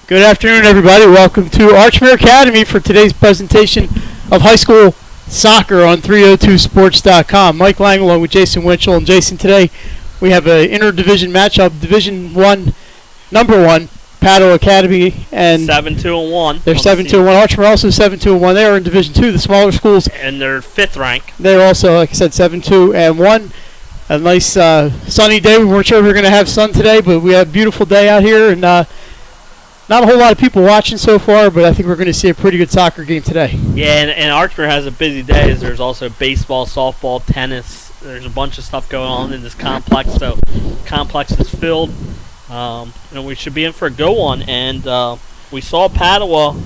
Good afternoon, everybody. Welcome to Archmere Academy for today's presentation of high school soccer on 302sports.com. Mike Lang along with Jason Winchell. And Jason, today we have an interdivision matchup, Division 1, number 1, Padua Academy. And 7-2-1. They're 7-2-1. Archmere also 7-2-1. They are in Division 2, the smaller schools. And they're 5th rank. They're also, like I said, 7-2-1. A nice sunny day. We weren't sure we were going to have sun today, but we had a beautiful day out here. And not a whole lot of people watching so far, but I think we're going to see a pretty good soccer game today. Yeah, and Archmere has a busy day. There's also baseball, softball, tennis. There's a bunch of stuff going on in this complex, so complex is filled. We should be in for a good one. And we saw Padua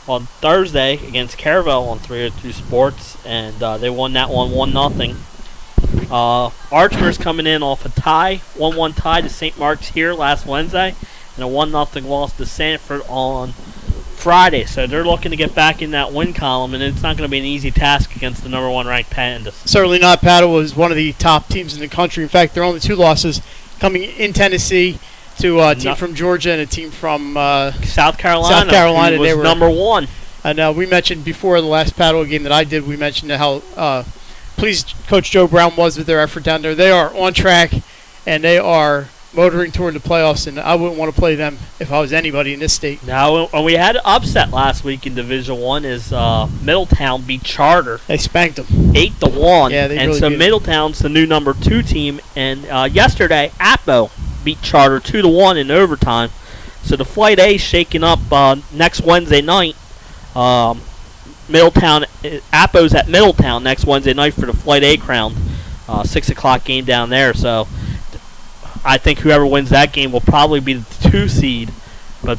on Thursday against Caravel on 302 Sports, and they won that one 1-0. Archmere's coming in off a tie, 1-1 tie to St. Mark's here last Wednesday, and a 1-0 loss to Sanford on Friday. So they're looking to get back in that win column, and it's not going to be an easy task against the number 1 ranked Pandas. Certainly not. Padua is one of the top teams in the country. In fact, there are only 2 losses coming in Tennessee to a team from Georgia and a team from South Carolina. Who was they were number 1. And we mentioned before the last Padua game that I did, we mentioned how pleased Coach Joe Brown was with their effort down there. They are on track, and they are motoring toward the playoffs, and I wouldn't want to play them if I was anybody in this state. Now, when we had an upset last week in Division 1 is Middletown beat Charter. They spanked them. 8-1. Yeah, they and really so did. Middletown's the new number 2 team, and yesterday, Appo beat Charter 2-1 in overtime. So the Flight A shaking up next Wednesday night. Appo's at Middletown next Wednesday night for the Flight A crown. 6 o'clock game down there, so I think whoever wins that game will probably be the 2 seed. But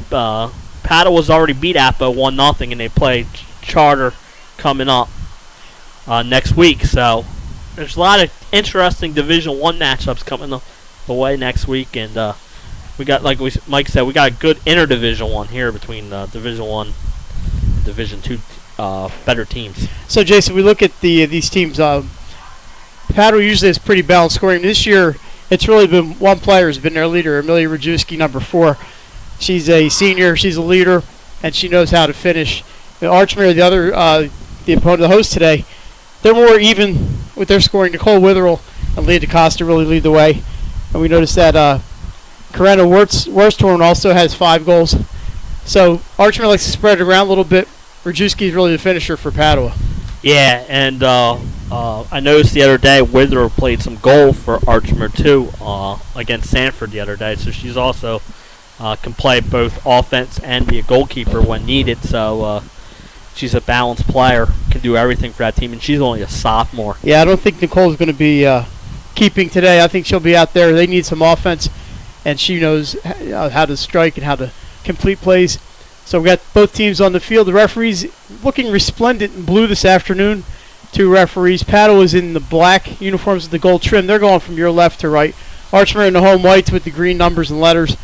Padua's already beat Appo 1-0, and they play Charter coming up next week. So there's a lot of interesting Division 1 matchups coming the way next week, and we got, like Mike said, we got a good interdivision 1 here between Division 1 and Division 2 better teams. So, Jason, we look at these teams. Padua usually has pretty balanced scoring. This year, it's really been one player has been their leader, Amelia Rajewski, number 4. She's a senior. She's a leader, and she knows how to finish. Archmere, the opponent, the host today, they're more even with their scoring. Nicole Witherell and Leah DaCosta really lead the way. And we noticed that Corinna Wursthorn also has 5 goals. So Archmere likes to spread it around a little bit. Rajewski is really the finisher for Padua. Yeah, and I noticed the other day Witherell played some goal for Archmere too against Sanford the other day. So she's also can play both offense and be a goalkeeper when needed. So she's a balanced player, can do everything for that team, and she's only a sophomore. Yeah, I don't think Nicole's going to be keeping today. I think she'll be out there. They need some offense, and she knows how to strike and how to complete plays. So we got both teams on the field. The referees looking resplendent in blue this afternoon. 2 referees. Padua is in the black uniforms with the gold trim. They're going from your left to right. Archmere in the home whites with the green numbers and letters,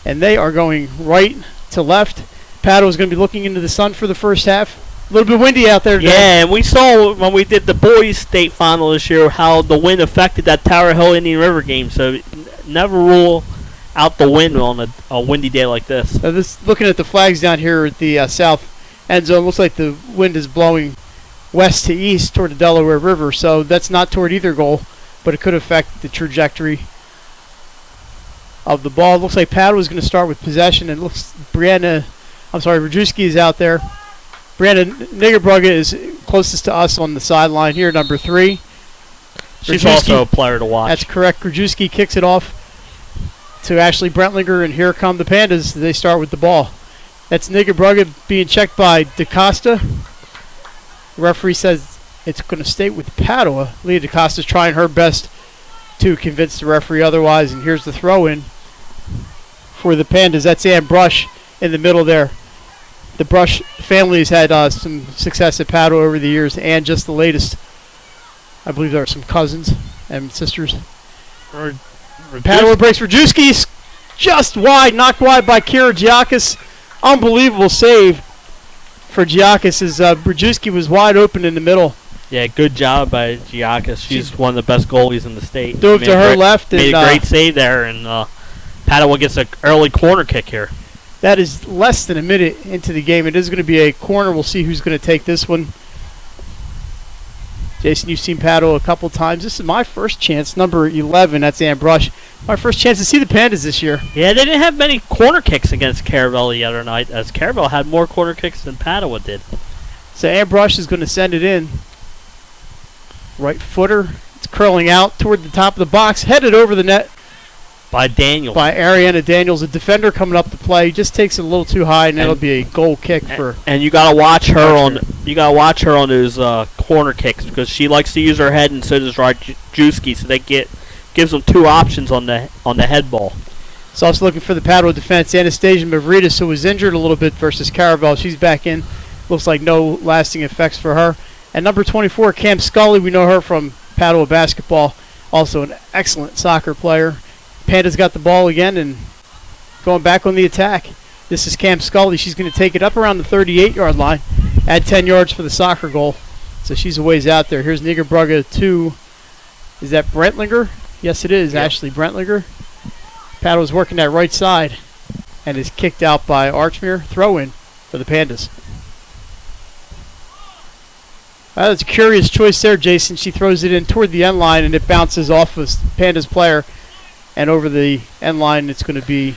and they are going right to left. Padua is going to be looking into the sun for the first half. A little bit windy out there today. Yeah, and we saw when we did the boys' state final this year how the wind affected that Tower Hill Indian River game. So never rule out the wind on a windy day like this. Looking at the flags down here at the south end zone, looks like the wind is blowing west to east toward the Delaware River. So that's not toward either goal, but it could affect the trajectory of the ball. Looks like Padua is going to start with possession, and looks Rajewski is out there. Brianna Niggerbrugge is closest to us on the sideline here, number 3. She's Rajewski, also a player to watch. That's correct. Rajewski kicks it off to Ashley Brentlinger, and here come the Pandas. They start with the ball. That's Niggerbrugge being checked by DaCosta. The referee says it's going to stay with Padua. Leah DaCosta's trying her best to convince the referee otherwise, and here's the throw-in for the Pandas. That's Ann Brush in the middle there. The Brush family has had some success at Padua over the years, and just the latest. I believe there are some cousins and sisters. Padua breaks. Rajewski's just wide, knocked wide by Kira Giakis. Unbelievable save for Giakis as Rajewski was wide open in the middle. Yeah, good job by Giakis. She's one of the best goalies in the state. Dove to her left. Made a great save there, and Padua gets an early corner kick here. That is less than a minute into the game. It is going to be a corner. We'll see who's going to take this one. Jason, you've seen Padua a couple times. This is my first chance. Number 11, that's Ann Brush. My first chance to see the Pandas this year. Yeah, they didn't have many corner kicks against Caravel the other night, as Caravel had more corner kicks than Padua did. So Ann Brush is going to send it in. Right footer. It's curling out toward the top of the box. Headed over the net. By Daniels. By Ariana Daniels. A defender coming up to play. Just takes it a little too high, and that'll be a goal kick for. And you gotta watch her on. You gotta watch her on those corner kicks, because she likes to use her head, and so does Rajewski. So gives them two options on the head ball. It's also looking for the Padua defense. Anastasia Mavridis, who was injured a little bit versus Caravel. She's back in. Looks like no lasting effects for her. And number 24, Cam Scully. We know her from Padua basketball. Also an excellent soccer player. Panda's got the ball again and going back on the attack. This is Cam Scully. She's going to take it up around the 38-yard line. Add 10 yards for the soccer goal. So she's a ways out there. Here's Nigerbrugge 2. Is that Brentlinger? Yes, it is. Yep. Ashley Brentlinger. Padua's working that right side and is kicked out by Archmere. Throw in for the Pandas. That's a curious choice there, Jason. She throws it in toward the end line and it bounces off of Panda's player. And over the end line, it's going to be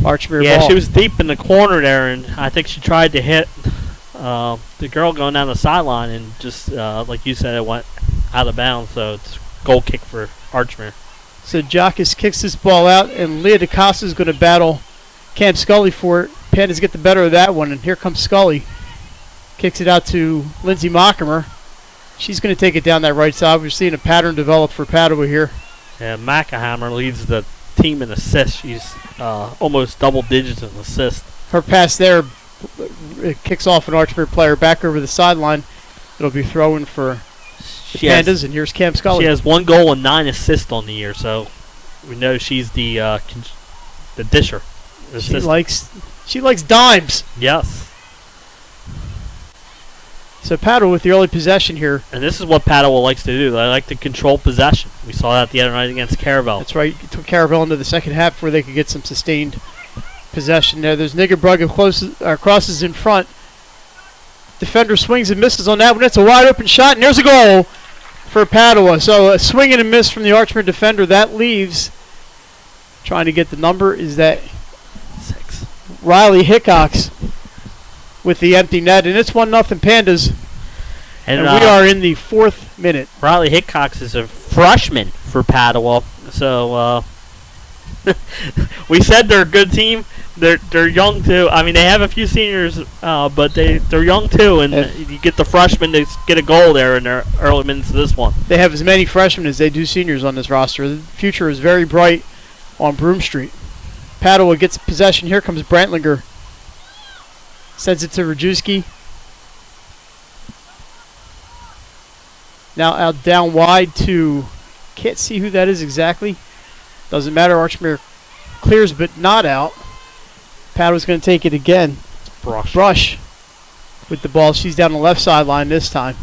Archmere ball. Yeah, she was deep in the corner there, and I think she tried to hit the girl going down the sideline, and just, like you said, it went out of bounds. So it's a goal kick for Archmere. So Jockus kicks this ball out, and Leah DeCosta is going to battle Cam Scully for it. Pandas get the better of that one, and here comes Scully. Kicks it out to Lindsay Mockamer. She's going to take it down that right side. We're seeing a pattern develop for Padua here. Yeah, Mackahammer leads the team in assists. She's almost double digits in assists. Her pass there kicks off an Archmere player back over the sideline. It'll be thrown for the Pandas, and here's Cam Scully. She has 1 goal and 9 assists on the year, so we know she's the disher. She likes dimes. Yes. So Padua with the early possession here. And this is what Padua likes to do. They like to control possession. We saw that the other night against Caravel. That's right. It took Caravel into the second half where they could get some sustained possession there. There's Nigerbrugge crosses in front. Defender swings and misses on that one. It's a wide open shot, and there's a goal for Padua. So a swing and a miss from the Archmere defender. That leaves, trying to get the number, is that 6. Riley Hickox with the empty net, and it's 1-0 Pandas. And we are in the 4th minute. Riley Hickox is a freshman for Padua, so we said they're a good team. They're young too. I mean, they have a few seniors, but they're young too. And you get the freshmen to get a goal there in their early minutes of this one. They have as many freshmen as they do seniors on this roster. The future is very bright on Broome Street. Padua gets possession. Here comes Brantlinger. Sends it to Rajewski. Now out down wide to, can't see who that is exactly. Doesn't matter. Archmere clears but not out. Padua's going to take it again. Brush with the ball. She's down the left sideline this time.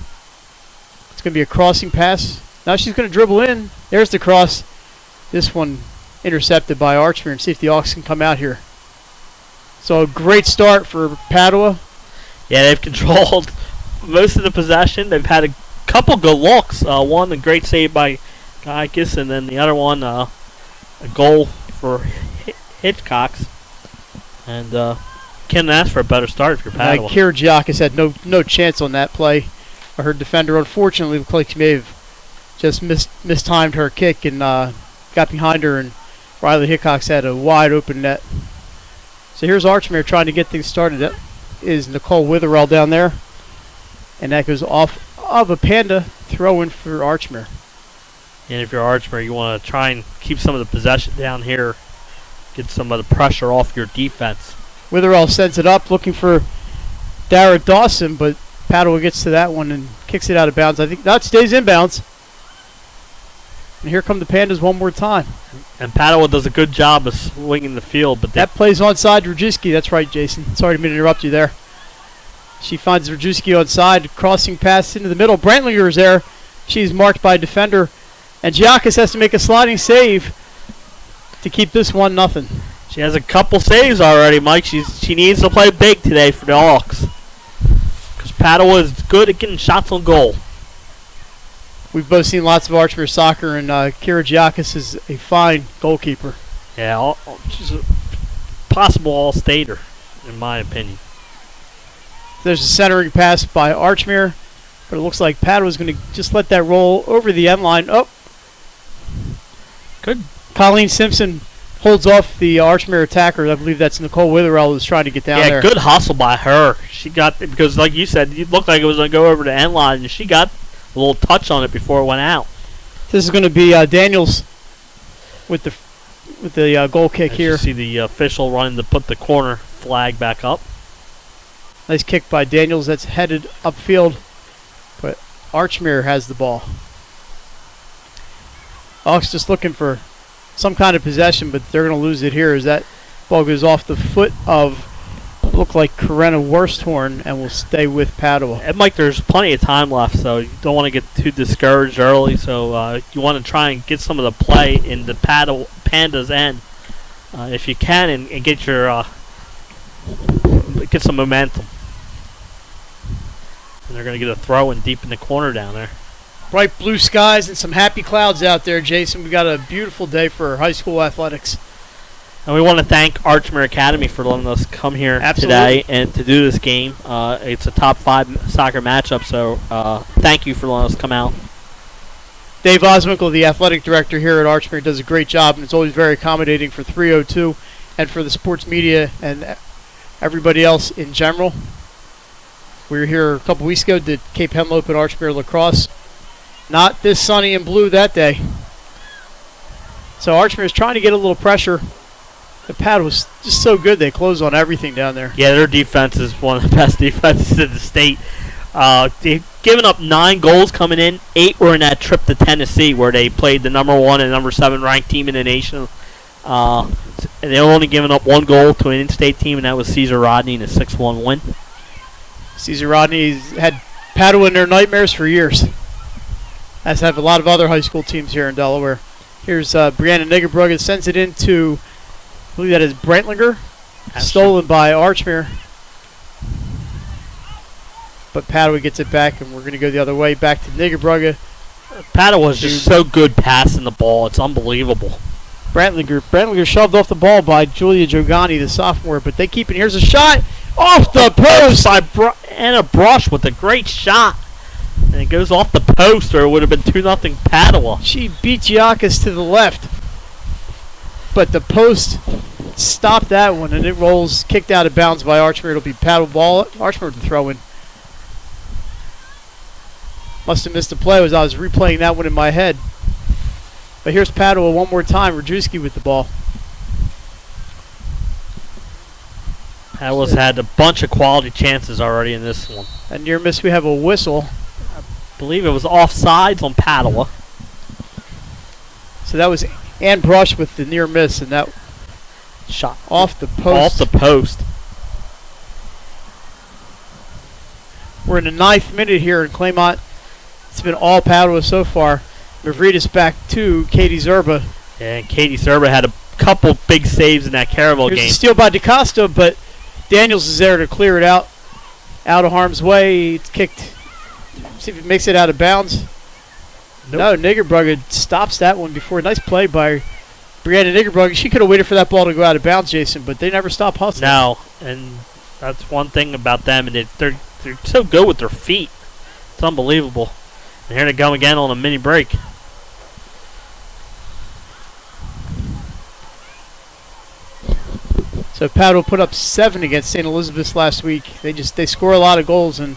It's going to be a crossing pass. Now she's going to dribble in. There's the cross. This one intercepted by Archmere, and see if the Hawks can come out here. So a great start for Padua. Yeah, they've controlled most of the possession. They've had a couple good looks. One, a great save by Guykus, and then the other one, a goal for Hitchcox. And can't ask for a better start if you're Padua. Kira Giacchis had no chance on that play. Her defender, unfortunately, looked like she may have just mistimed her kick and got behind her, and Riley Hickox had a wide open net. So here's Archmere trying to get things started. That is Nicole Witherell down there. And that goes off of a Panda throw-in for Archmere. And if you're Archmere, you want to try and keep some of the possession down here. Get some of the pressure off your defense. Witherell sends it up looking for Dara Dawson, but Padua gets to that one and kicks it out of bounds. I think that stays in bounds. And here come the Pandas one more time. And Padua does a good job of swinging the field, but that plays onside Rajewski. That's right, Jason. Sorry to interrupt you there. She finds Rajewski onside, crossing pass into the middle. Brantlinger is there. She's marked by a defender, and Giacchis has to make a sliding save to keep this 1-0. She has a couple saves already, Mike. She needs to play big today for the Hawks. Because Padua is good at getting shots on goal. We've both seen lots of Archmere soccer, and Kira Giakis is a fine goalkeeper. Yeah, she's a possible all-stater, in my opinion. There's a centering pass by Archmere, but it looks like Padua's going to just let that roll over the end line. Oh, good. Colleen Simpson holds off the Archmere attacker. I believe that's Nicole Witherell who's trying to get down there. Yeah, good hustle by her. She got, because like you said, it looked like it was going to go over the end line, and she got a little touch on it before it went out. This is going to be Daniels with the goal kick here. You see the official running to put the corner flag back up. Nice kick by Daniels. That's headed upfield, but Archmere has the ball. Hawks just looking for some kind of possession, but they're going to lose it here as that ball goes off the foot of, look like Corinna Worsthorn, and will stay with Padua. And Mike, there's plenty of time left, so you don't want to get too discouraged early. So you want to try and get some of the play in the Panda's end, if you can, and get your get some momentum. And they're going to get a throw in deep in the corner down there. Bright blue skies and some happy clouds out there, Jason. We got a beautiful day for high school athletics. And we want to thank Archmere Academy for letting us come here today and to do this game. It's a top 5 soccer matchup, so thank you for letting us come out. Dave Oswinkle, the athletic director here at Archmere, does a great job, and it's always very accommodating for 302 and for the sports media and everybody else in general. We were here a couple weeks ago, did Cape Henlope and Archmere lacrosse. Not this sunny and blue that day. So Archmere is trying to get a little pressure. The pad was just so good, they closed on everything down there. Yeah, their defense is one of the best defenses in the state. They've given up 9 goals coming in. 8 were in that trip to Tennessee where they played the number 1 and number 7 ranked team in the nation. And they only given up 1 goal to an in-state team, and that was Caesar Rodney in a 6-1 win. Caesar Rodney's had Padua in their nightmares for years, as have a lot of other high school teams here in Delaware. Here's Brianna Niggerbrugge, sends it into, I believe that is Brentlinger, stolen by Archmere. But Padua gets it back, and we're going to go the other way, back to Niggerbrugge. Padua was just so good passing the ball. It's unbelievable. Brentlinger shoved off the ball by Julia Jogani, the sophomore, but they keep it. Here's a shot off the post by Anna Brush with a great shot. And it goes off the post, or it would have been 2-0 Padua. She beat Giakis to the left, but the post stopped that one, and it rolls, kicked out of bounds by Archmere. It'll be Padua ball. Archmere to throw in. Must have missed the play as I was replaying that one in my head. But here's Padua one more time. Rajewski with the ball. Padua's had a bunch of quality chances already in this one. And near miss, we have a whistle. I believe it was offsides on Padua. So that was Ann Brush with the near miss, and that shot off the post. Off the post. We're in the 9th minute here in Claymont. It's been all Padua so far. Mavridis back to Katie Zerba. And Katie Zerba had a couple big saves in that Caravel game. Here's a steal by DaCosta, but Daniels is there to clear it out of harm's way. It's kicked. See if it makes it out of bounds. Nope. No, Niggerbrugge stops that one before. Nice play by Brianna Niggerbrugge. She could have waited for that ball to go out of bounds, Jason, but they never stop hustling. No, and that's one thing about them. And they're so good with their feet. It's unbelievable. And here they go again on a mini break. So Padua put up 7 against St. Elizabeth's last week. They score a lot of goals and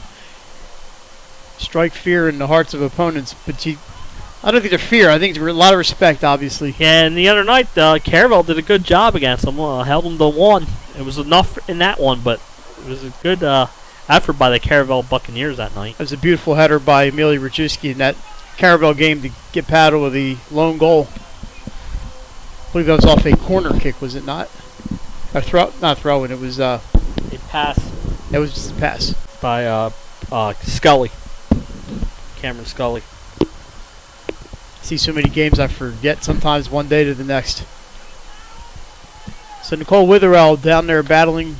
strike fear in the hearts of opponents. But I don't think they're fear. I think there's a lot of respect, obviously. Yeah, and the other night, Caravel did a good job against them. Held them to 1. It was enough in that one, but it was a good effort by the Caravel Buccaneers that night. It was a beautiful header by Amelia Rajewski in that Caravel game to get Padua the lone goal. I believe that was off a corner kick, was it not? Not throwing. It was a pass. It was just a pass by Scully, Cameron Scully. See so many games I forget sometimes one day to the next. So Nicole Witherell down there battling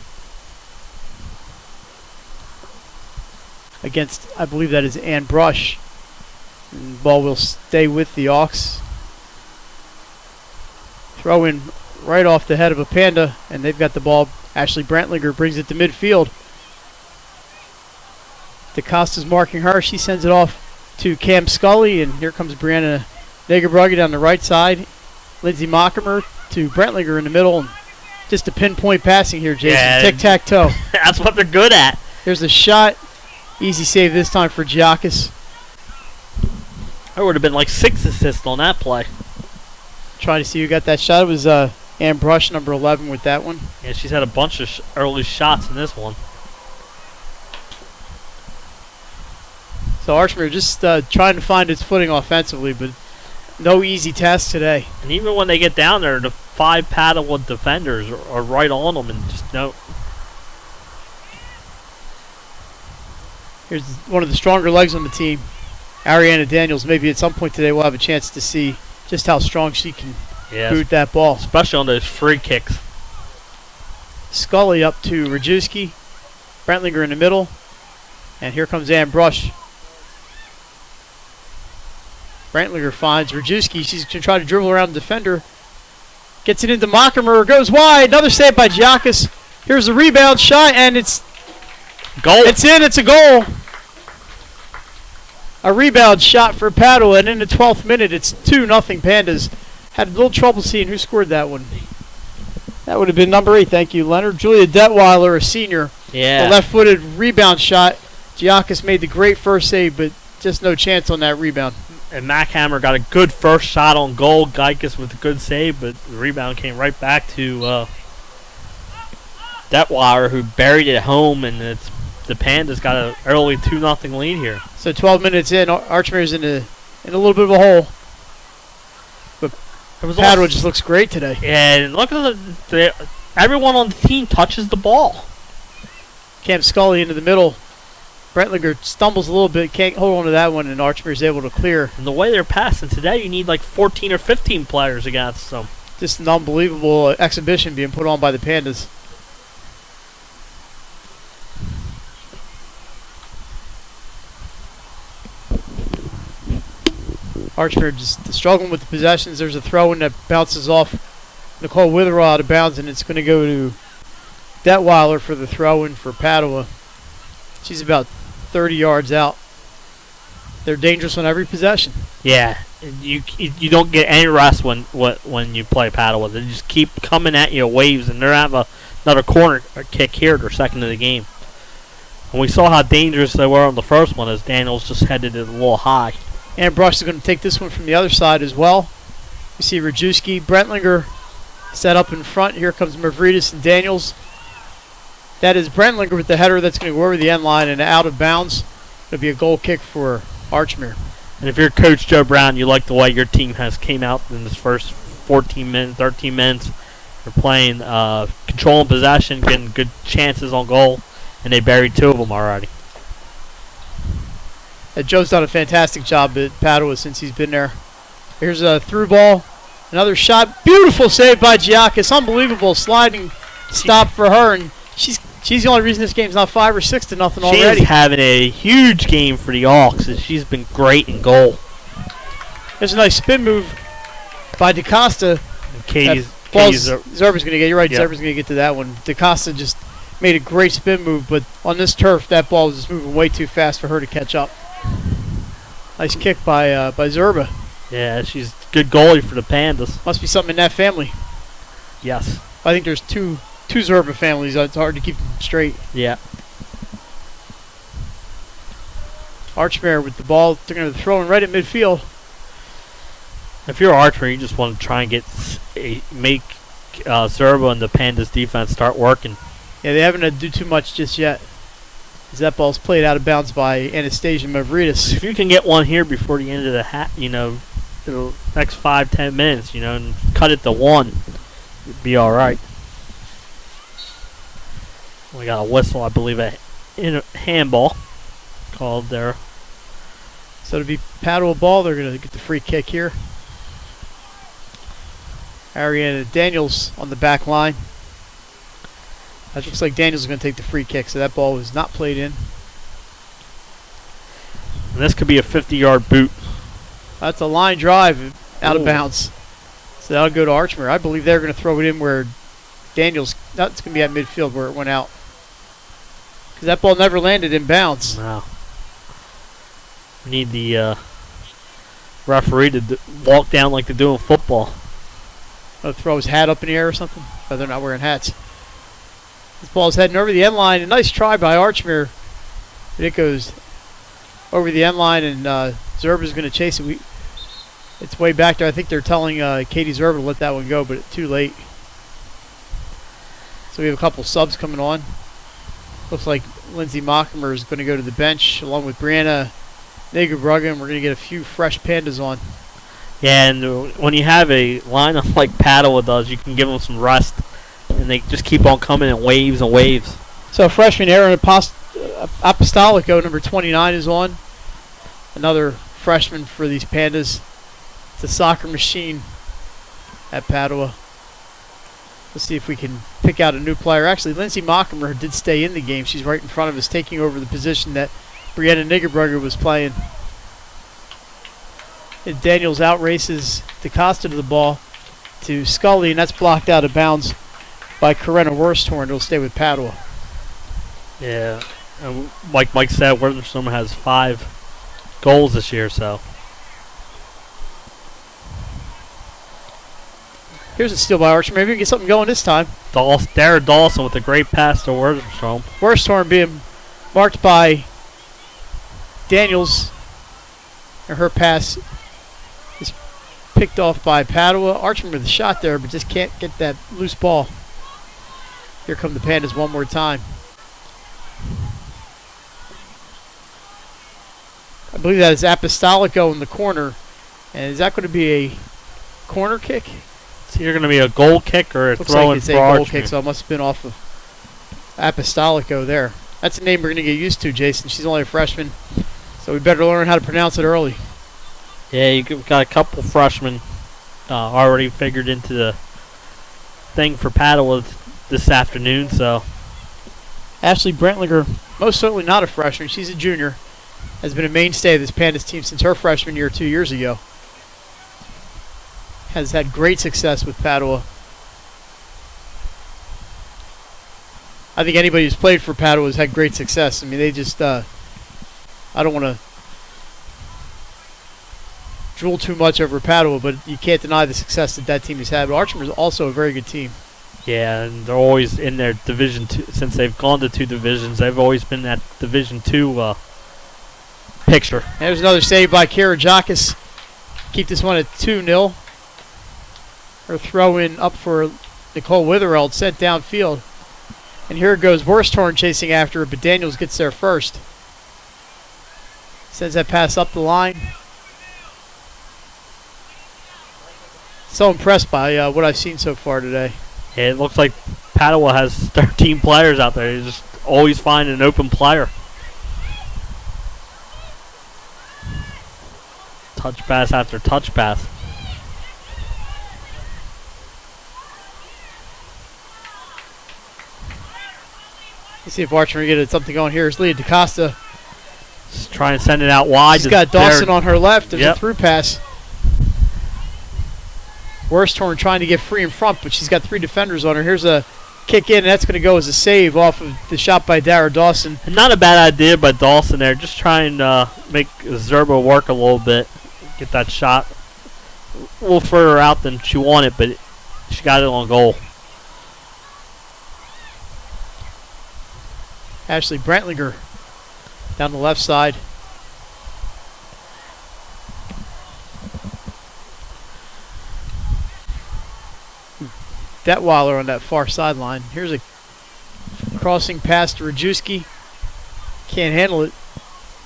against, I believe that is Ann Brush. And the ball will stay with the Auks. Throw in right off the head of a Panda, and they've got the ball. Ashley Brantlinger brings it to midfield. DeCosta's marking her. She sends it off to Cam Scully, and here comes Brianna Negerbrugge down the right side. Lindsay Mockimer to Brantlinger in the middle. And just a pinpoint passing here, Jason. Yeah, tic-tac-toe. That's what they're good at. There's a shot. Easy save this time for Giakis. There would have been like 6 assists on that play. Trying to see who got that shot. It was Ann Brush, number 11, with that one. Yeah, she's had a bunch of early shots in this one. So Archmere just trying to find its footing offensively, but no easy task today. And even when they get down there, the 5 Padua defenders are right on them and just no. Here's one of the stronger legs on the team, Ariana Daniels. Maybe at some point today we'll have a chance to see just how strong she can boot that ball. Especially on those free kicks. Scully up to Rajewski. Brantlinger in the middle. And here comes Ann Brush. Brantlinger finds Rajewski. She's going to try to dribble around the defender. Gets it into Mockimer. Goes wide. Another save by Giakis. Here's the rebound shot, and it's goal. It's in. It's a goal. A rebound shot for Padua, and in the 12th minute, it's 2-0 Pandas. Had a little trouble seeing who scored that one. That would have been number 8. Thank you, Leonard. Julia Detweiler, a senior. Yeah. The left-footed rebound shot. Giakis made the great first save, but just no chance on that rebound. And Mackhammer got a good first shot on goal. Giakis with a good save, but the rebound came right back to Detweiler, who buried it home, and the Pandas got an early 2-0 lead here. So 12 minutes in, Archmere's in a little bit of a hole. But Padua just looks great today. And look at everyone on the team touches the ball. Cam Scully into the middle. Brantlinger stumbles a little bit, can't hold on to that one, and Archmere's able to clear. And the way they're passing today, you need like 14 or 15 players against them. Just an unbelievable exhibition being put on by the Pandas. Archmere just struggling with the possessions. There's a throw-in that bounces off Nicole Witherell out of bounds, and it's going to go to Detweiler for the throw-in for Padua. She's about 30 yards out. They're dangerous on every possession. Yeah, you don't get any rest when you play Padua. They just keep coming at you waves, and they're have another corner kick here, their second of the game. And we saw how dangerous they were on the first one as Daniels just headed it a little high. And Brush is going to take this one from the other side as well. You see Rajewski, Brantlinger set up in front. Here comes Mavridis and Daniels. That is Brantlinger with the header that's going to go over the end line and out of bounds. It'll be a goal kick for Archmere. And if you're Coach Joe Brown, you like the way your team has came out in this first 14 minutes, 13 minutes. They're playing control and possession, getting good chances on goal, and they buried 2 of them already. Joe's done a fantastic job at Padua since he's been there. Here's a through ball. Another shot. Beautiful save by Giakis. Unbelievable sliding stop for her. And she's the only reason this game's not 5 or 6-0 already. She's having a huge game for the Auks, and she's been great in goal. There's a nice spin move by DeCosta. Zerba's going to get. You're right. Yep. Zerba's going to get to that one. DeCosta just made a great spin move, but on this turf, that ball was just moving way too fast for her to catch up. Nice kick by Zerba. Yeah, she's good goalie for the Pandas. Must be something in that family. Yes. I think there's two Zerba families. It's hard to keep them straight. Yeah. Archmere with the ball. They're going to throw in right at midfield. If you're Archmere, you just want to try and make Zerba and the Pandas defense start working. Yeah, they haven't had to do too much just yet. As that ball's played out of bounds by Anastasia Mavridis. If you can get one here before the end of the next 5-10 minutes, and cut it to 1, it'd be all right. We got a whistle, I believe, a handball called there. So it'll be Padua ball. They're going to get the free kick here. Ariana Daniels on the back line. That looks like Daniels is going to take the free kick, so that ball was not played in. And this could be a 50-yard boot. That's a line drive out of Ooh. bounds. So that'll go to Archmere. I believe they're going to throw it in where Daniels, that's going to be at midfield where it went out. Because that ball never landed in bounds. Wow. We need the referee to walk down like they do in football. Throw his hat up in the air or something. Oh, they're not wearing hats. This ball's heading over the end line. A nice try by Archmere. And it goes over the end line, and Zerba's going to chase it. It's way back there. I think they're telling Katie Zerba to let that one go, but it's too late. So we have a couple subs coming on. Looks like Lindsay Mockmer is going to go to the bench along with Brianna Nagabrugga, and we're going to get a few fresh Pandas on. Yeah, and when you have a lineup like Padua does, you can give them some rest, and they just keep on coming in waves and waves. So freshman Aaron Apostolico, number 29, is on. Another freshman for these Pandas. It's a soccer machine at Padua. Let's see if we can pick out a new player. Actually, Lindsay Mockmer did stay in the game. She's right in front of us, taking over the position that Brianna Niggerberger was playing. And Daniels outraces DaCosta to the ball to Scully, and that's blocked out of bounds by Corinna Worsthorn. It'll stay with Padua. Yeah, and like Mike said, Witherspoon has 5 goals this year, so. Here's a steal by Archer. Maybe we can get something going this time. Dara Dawson with a great pass to Witherspoon. Worsthorn being marked by Daniels, and her pass is picked off by Padua. Archmere with a shot there, but just can't get that loose ball. Here come the Pandas one more time. I believe that is Apostolico in the corner. And is that going to be a corner kick? It's either going to be a goal kick or a Looks throw like in it's for a goal Archmere. kick, so it must have been off of Apostolico there. That's a name we're going to get used to, Jason. She's only a freshman, so we better learn how to pronounce it early. Yeah, you've got a couple freshmen already figured into the thing for Padua this afternoon, so. Ashley Brentlinger, most certainly not a freshman. She's a junior. Has been a mainstay of this Pandas team since her freshman year 2 years ago. Has had great success with Padua. I think anybody who's played for Padua has had great success. I mean, they just, I don't want to drool too much over Padua, but you can't deny the success that that team has had. But Archmere is also a very good team. Yeah, and they're always in their Division 2. Since they've gone to 2 divisions, they've always been that Division 2 picture. There's another save by Kara Jacques. Keep this one at 2-0. Her throw in up for Nicole Withereld, sent downfield. And here goes Worsthorn chasing after her, but Daniels gets there first. Sends that pass up the line. So impressed by what I've seen so far today. Yeah, it looks like Padua has 13 players out there. You just always find an open player. Touch pass after touch pass. Let's see if Archmere can get something going here. Here's Leah DaCosta. Just try and send it out wide. She's got Dawson on her left. There's Yep. a through pass. Worsthorn trying to get free in front, but she's got 3 defenders on her. Here's a kick in, and that's going to go as a save off of the shot by Dara Dawson. And not a bad idea by Dawson there. Just trying to make Zerba work a little bit. Get that shot a little further out than she wanted, but she got it on goal. Ashley Brentlinger down the left side. Detweiler on that far sideline. Here's a crossing pass to Rajewski. Can't handle it.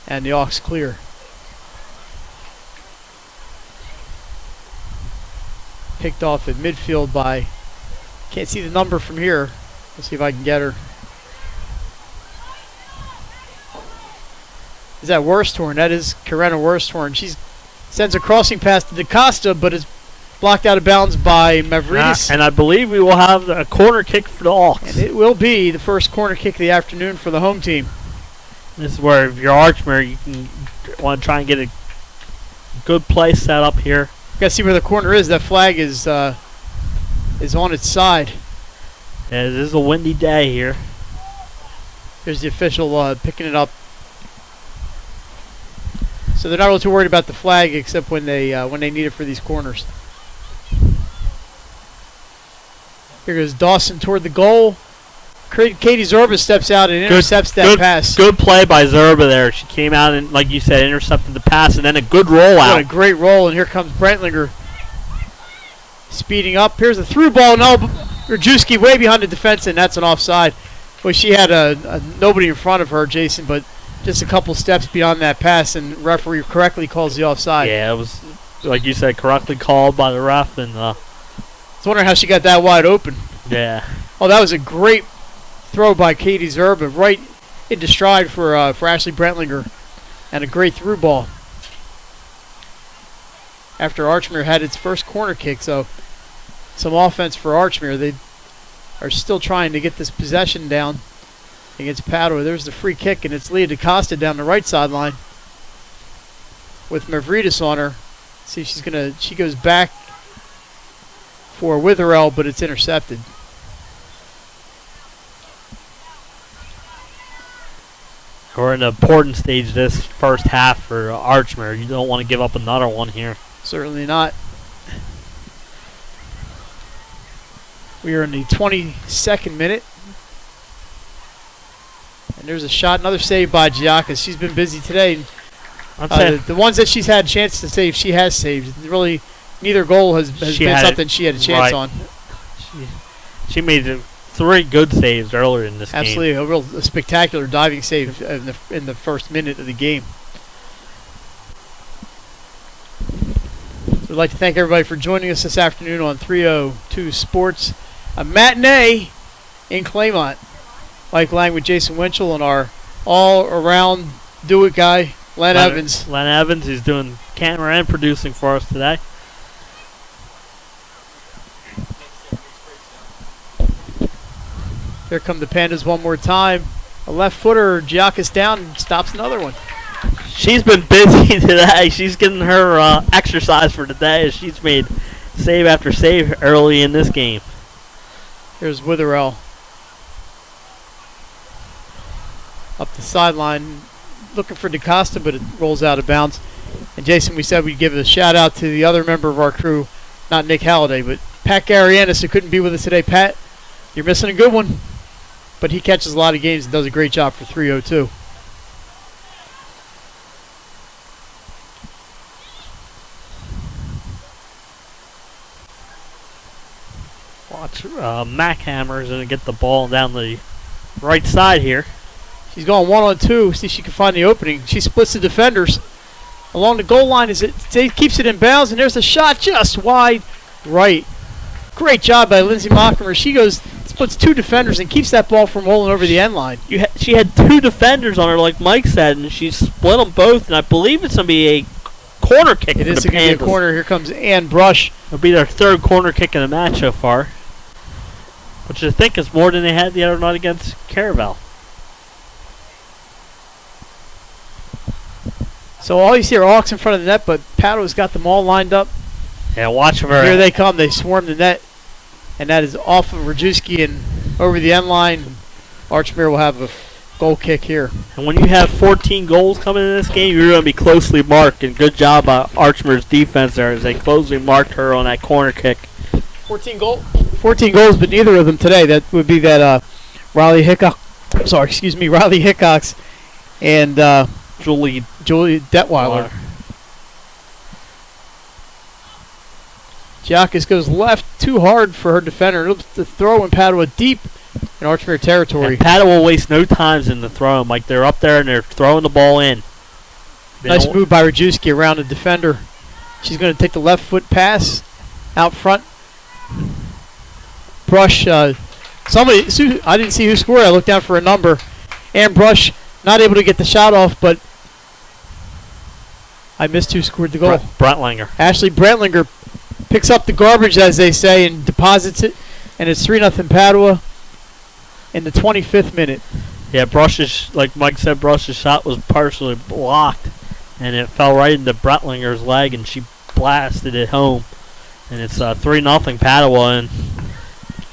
And the Hawks clear. Picked off at midfield by, can't see the number from here. Let's see if I can get her. Is that Worsthorn? That is Corinna Worsthorn. She sends a crossing pass to DaCosta, but is blocked out of bounds by Mavridis. And I believe we will have a corner kick for the Hawks. And it will be the first corner kick of the afternoon for the home team. This is where, if you're Archmere, you can want to try and get a good play set up here. You got to see where the corner is. That flag is on its side. Yeah, this is a windy day here. There's the official picking it up. So they're not really too worried about the flag, except when they need it for these corners. Here goes Dawson toward the goal. Katie Zerba steps out and intercepts that pass. Good play by Zerba there. She came out and, like you said, intercepted the pass, and then a good rollout. A great roll, and here comes Brentlinger speeding up. Here's the through ball. No, Rajewski way behind the defense, and that's an offside. Well, she had a nobody in front of her, Jason, but just a couple steps beyond that pass, and referee correctly calls the offside. Yeah, it was, like you said, correctly called by the ref. And I was wondering how she got that wide open. Yeah. Oh, that was a great throw by Katie Zerba, right into stride for Ashley Brentlinger, and a great through ball. After Archmere had its first corner kick, so some offense for Archmere. They are still trying to get this possession down against Padua. There's the free kick, and it's Leah DaCosta down the right sideline with Mavridis on her. See, she goes back for Witherell, but it's intercepted. We're in an important stage this first half for Archmere. You don't want to give up another one here. Certainly not. We are in the 22nd minute. And there's a shot, another save by Giacca. She's been busy today. The ones that she's had a chance to save, she has saved. Really, neither goal has been something she had a chance on. She made 3 good saves earlier in this game. Absolutely, a spectacular diving save in the first minute of the game. So I'd like to thank everybody for joining us this afternoon on 302 Sports. A matinee in Claymont. Mike Lang with Jason Winchell and our all-around do-it guy, Len Evans. Len Evans, who's doing camera and producing for us today. Here come the Pandas one more time. A left footer, Giacca's down and stops another one. She's been busy today. She's getting her exercise for today as she's made save after save early in this game. Here's Witherell. Up the sideline, looking for DaCosta, but it rolls out of bounds. And Jason, we said we'd give a shout out to the other member of our crew, not Nick Halliday, but Pat Garianis, who couldn't be with us today. Pat, you're missing a good one, but he catches a lot of games and does a great job for 302. Watch Mackhammer's going to get the ball down the right side here. She's going 1-on-2. See if she can find the opening. She splits the defenders along the goal line. Keeps it in bounds, and there's a shot just wide right. Great job by Lindsay Mockmer. She splits 2 defenders and keeps that ball from rolling over the end line. She had 2 defenders on her, like Mike said, and she split them both. And I believe it's going to be a corner kick. It is going to be a corner. Here comes Ann Brush. It'll be their 3rd corner kick in the match so far, which I think is more than they had the other night against Caravel. So all you see are Hawks in front of the net, but Padua's got them all lined up. Yeah, watch for her. Here they come. They swarm the net, and that is off of Rajewski and over the end line. Archmere will have a goal kick here. And when you have 14 goals coming in this game, you're going to be closely marked. And good job by Archmere's defense there as they closely marked her on that corner kick. 14 goals, but neither of them today. That would be that Riley Hickox and Julie Detweiler. Giacca goes left too hard for her defender. The throw in Padua deep in Archmere territory. And Padua will waste no times in the throw. Like they're up there and they're throwing the ball in. Nice move by Rajewski around the defender. She's going to take the left foot pass out front. Brush. I didn't see who scored. I looked down for a number. And Brush not able to get the shot off, but I missed who scored the goal. Brentlinger. Ashley Brentlinger picks up the garbage, as they say, and deposits it. And it's 3-0 Padua in the 25th minute. Yeah, Brush's, like Mike said, Brush's shot was partially blocked, and it fell right into Brettlinger's leg, and she blasted it home. And it's 3-0 Padua,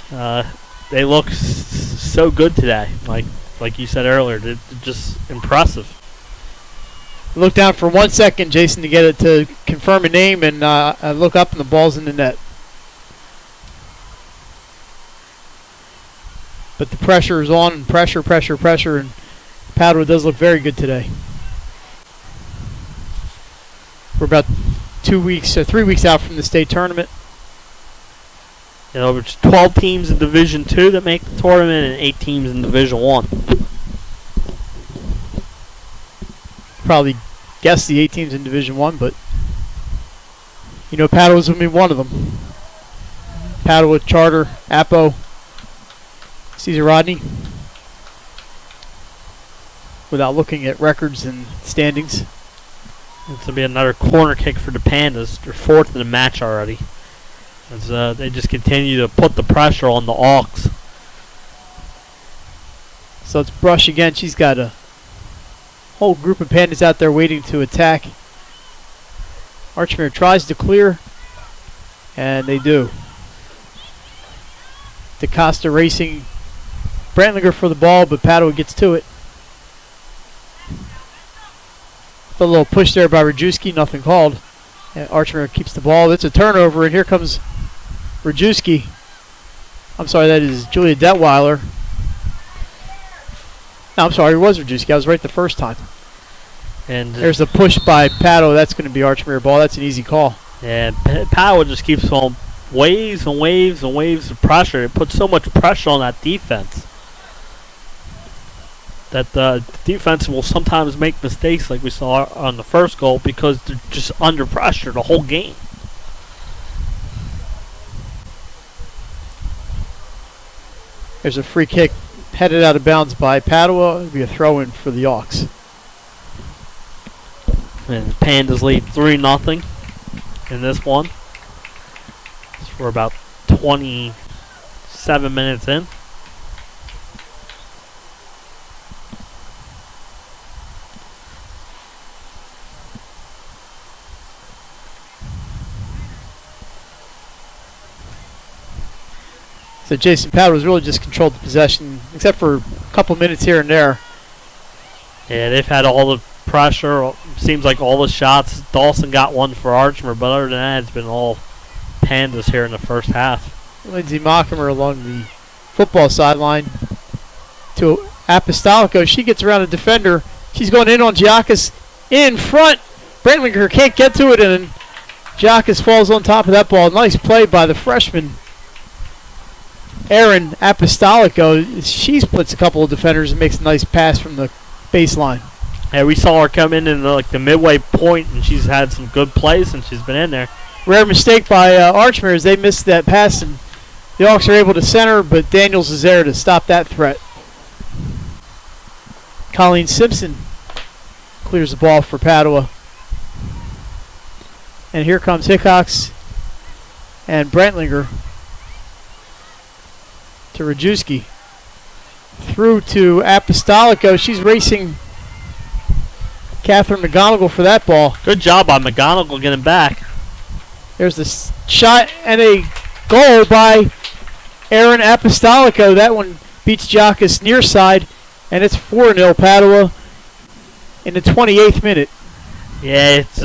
and they look so good today. Like you said earlier, they're just impressive. Look down for 1 second, Jason, to get it to confirm a name, and I look up and the ball's in the net. But the pressure is on, and pressure, and Padua does look very good today. We're about 3 weeks out from the state tournament. You know, it's 12 teams in Division 2 that make the tournament and 8 teams in Division 1. Probably guess the 8 teams in Division 1, but you know Padua's going to be one of them. Padua, Charter, Apo, Cesar Rodney. Without looking at records and standings. It's going to be another corner kick for the Pandas. They're 4th in the match already. As they just continue to put the pressure on the Auks. So it's Brush again. She's got a whole group of Pandas out there waiting to attack. Archmere tries to clear, and they do. DaCosta racing Brantlinger for the ball, but Padua gets to it. A little push there by Rajewski, nothing called. And Archmere keeps the ball. It's a turnover, and here comes Rajewski. I'm sorry, that is Julia Detweiler. No, I'm sorry, it was Rajewski. I was right the first time. And there's a push by Padua. That's going to be Archmere ball. That's an easy call. Yeah, Padua just keeps on waves and waves and waves of pressure. It puts so much pressure on that defense that the defense will sometimes make mistakes like we saw on the first goal because they're just under pressure the whole game. There's a free kick headed out of bounds by Padua. It'll be a throw-in for the Auks. And the Pandas lead 3-0 in this one. We're about 27 minutes in. So Jason Padua's really just controlled the possession, except for a couple minutes here and there. Yeah, they've had all the pressure. Seems like all the shots. Dawson got one for Archmere, but other than that, it's been all Pandas here in the first half. Lindsay Mockimer along the football sideline to Apostolico. She gets around a defender. She's going in on Giacchis in front. Brantlinger can't get to it, and Giacchis falls on top of that ball. Nice play by the freshman, Erin Apostolico. She splits a couple of defenders and makes a nice pass from the baseline. Yeah, we saw her come in the midway point, and she's had some good plays since she's been in there. Rare mistake by Archmere as they missed that pass, and the Auks are able to center, but Daniels is there to stop that threat. Colleen Simpson clears the ball for Padua. And here comes Hickox and Brantlinger to Rajewski. Through to Apostolico. She's racing Catherine McGonigal for that ball. Good job by McGonigal getting back. There's the shot and a goal by Erin Apostolico. That one beats Giacchis near side, and it's 4-0 Padua in the 28th minute. Yeah, it's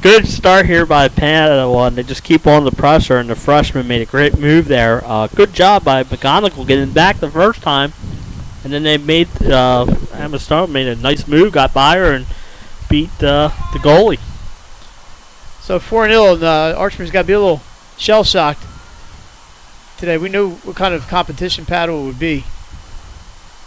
good start here by Padua. They just keep on the pressure, and the freshman made a great move there. Good job by McGonigal getting back the first time, and then they made Amistad made a nice move, got by her, and beat the goalie. So 4-0, and Archmere's got to be a little shell-shocked today. We knew what kind of competition Padua would be.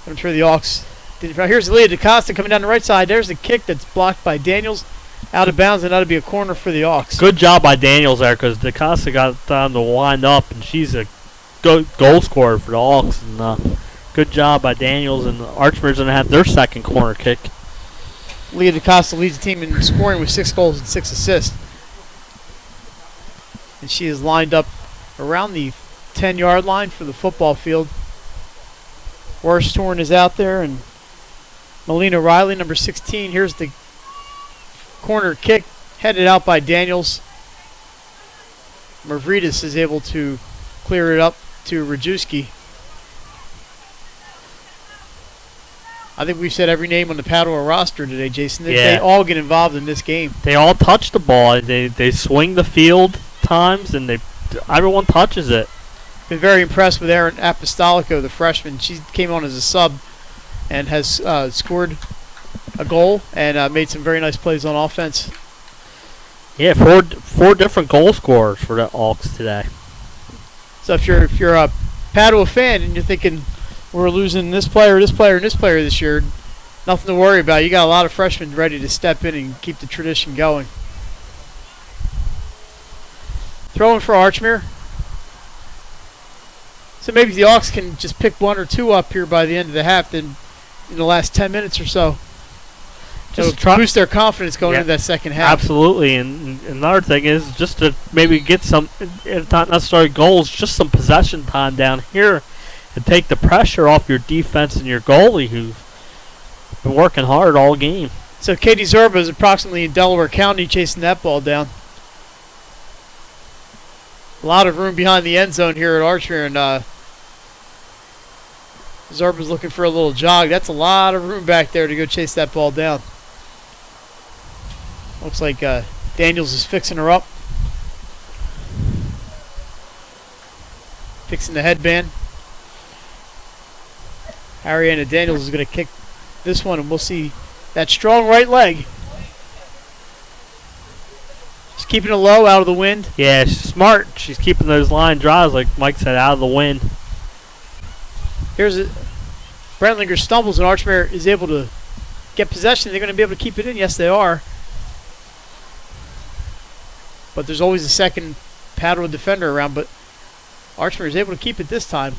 I'm sure the Auks did. Here's Leah DaCosta coming down the right side. There's the kick that's blocked by Daniels. Out of bounds, and that'll be a corner for the Auks. Good job by Daniels there, because DaCosta got time to wind up, and she's a goal scorer for the Auks. And good job by Daniels, and Archmere's going to have their second corner kick. Leah DaCosta leads the team in scoring with 6 goals and 6 assists. And she is lined up around the 10-yard line for the football field. Worsthorn is out there, and Melina Riley, number 16. Here's the corner kick, headed out by Daniels. Mavridis is able to clear it up to Rajewski. I think we've said every name on the Padua roster today, Jason. They all get involved in this game. They all touch the ball. They swing the field times, and everyone touches it. Been very impressed with Erin Apostolico, the freshman. She came on as a sub and has scored a goal and made some very nice plays on offense. Yeah, four different goal scorers for the Auks today. So if you're a Padua fan and you're thinking we're losing this player, this player, and this player this year, nothing to worry about. You got a lot of freshmen ready to step in and keep the tradition going. Throwing for Archmere. So maybe the Auks can just pick one or two up here by the end of the half, then in the last 10 minutes or so. Just boost their confidence going into that second half. Absolutely, and another thing is just to maybe get some, if not necessarily goals, just some possession time down here and take the pressure off your defense and your goalie, who's been working hard all game. So Katie Zerba is approximately in Delaware County chasing that ball down. A lot of room behind the end zone here at Archmere, and Zerba's looking for a little jog. That's a lot of room back there to go chase that ball down. Looks like Daniels is fixing her up. Fixing the headband. Ariana Daniels is going to kick this one, and we'll see that strong right leg. She's keeping it low, out of the wind. Yeah, she's smart. She's keeping those line drives, like Mike said, out of the wind. Here's it. Brentlinger stumbles, and Archmere is able to get possession. They're going to be able to keep it in. Yes, they are. But there's always a second Padua defender around, but Archmere is able to keep it this time.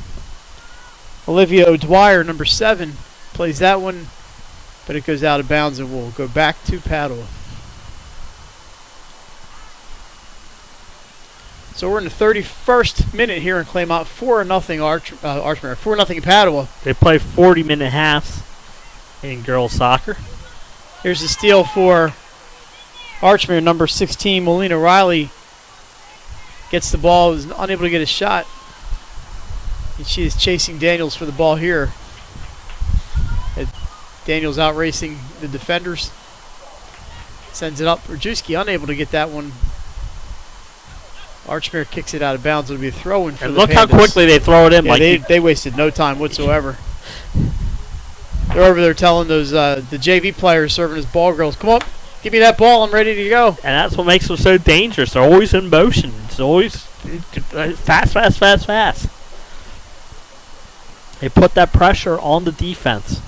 Olivia O'Dwyer, number 7, plays that one, but it goes out of bounds and will go back to Padua. So we're in the 31st minute here in Claymont. 4-0 Archmere. 4-0 Padua. They play 40-minute halves in girls soccer. Here's the steal for Archmere, number 16, Melina Riley. Gets the ball, is unable to get a shot. And she is chasing Daniels for the ball here. Daniels out racing the defenders. Sends it up. Rajewski unable to get that one. Archmere kicks it out of bounds. It'll be a throw-in for and the look Pandas. how quickly they throw it in. Yeah, they wasted no time whatsoever. They're over there telling those the JV players serving as ball girls, come on, give me that ball, I'm ready to go. And that's what makes them so dangerous. They're always in motion. It's always fast, fast, fast, fast. They put that pressure on the defense.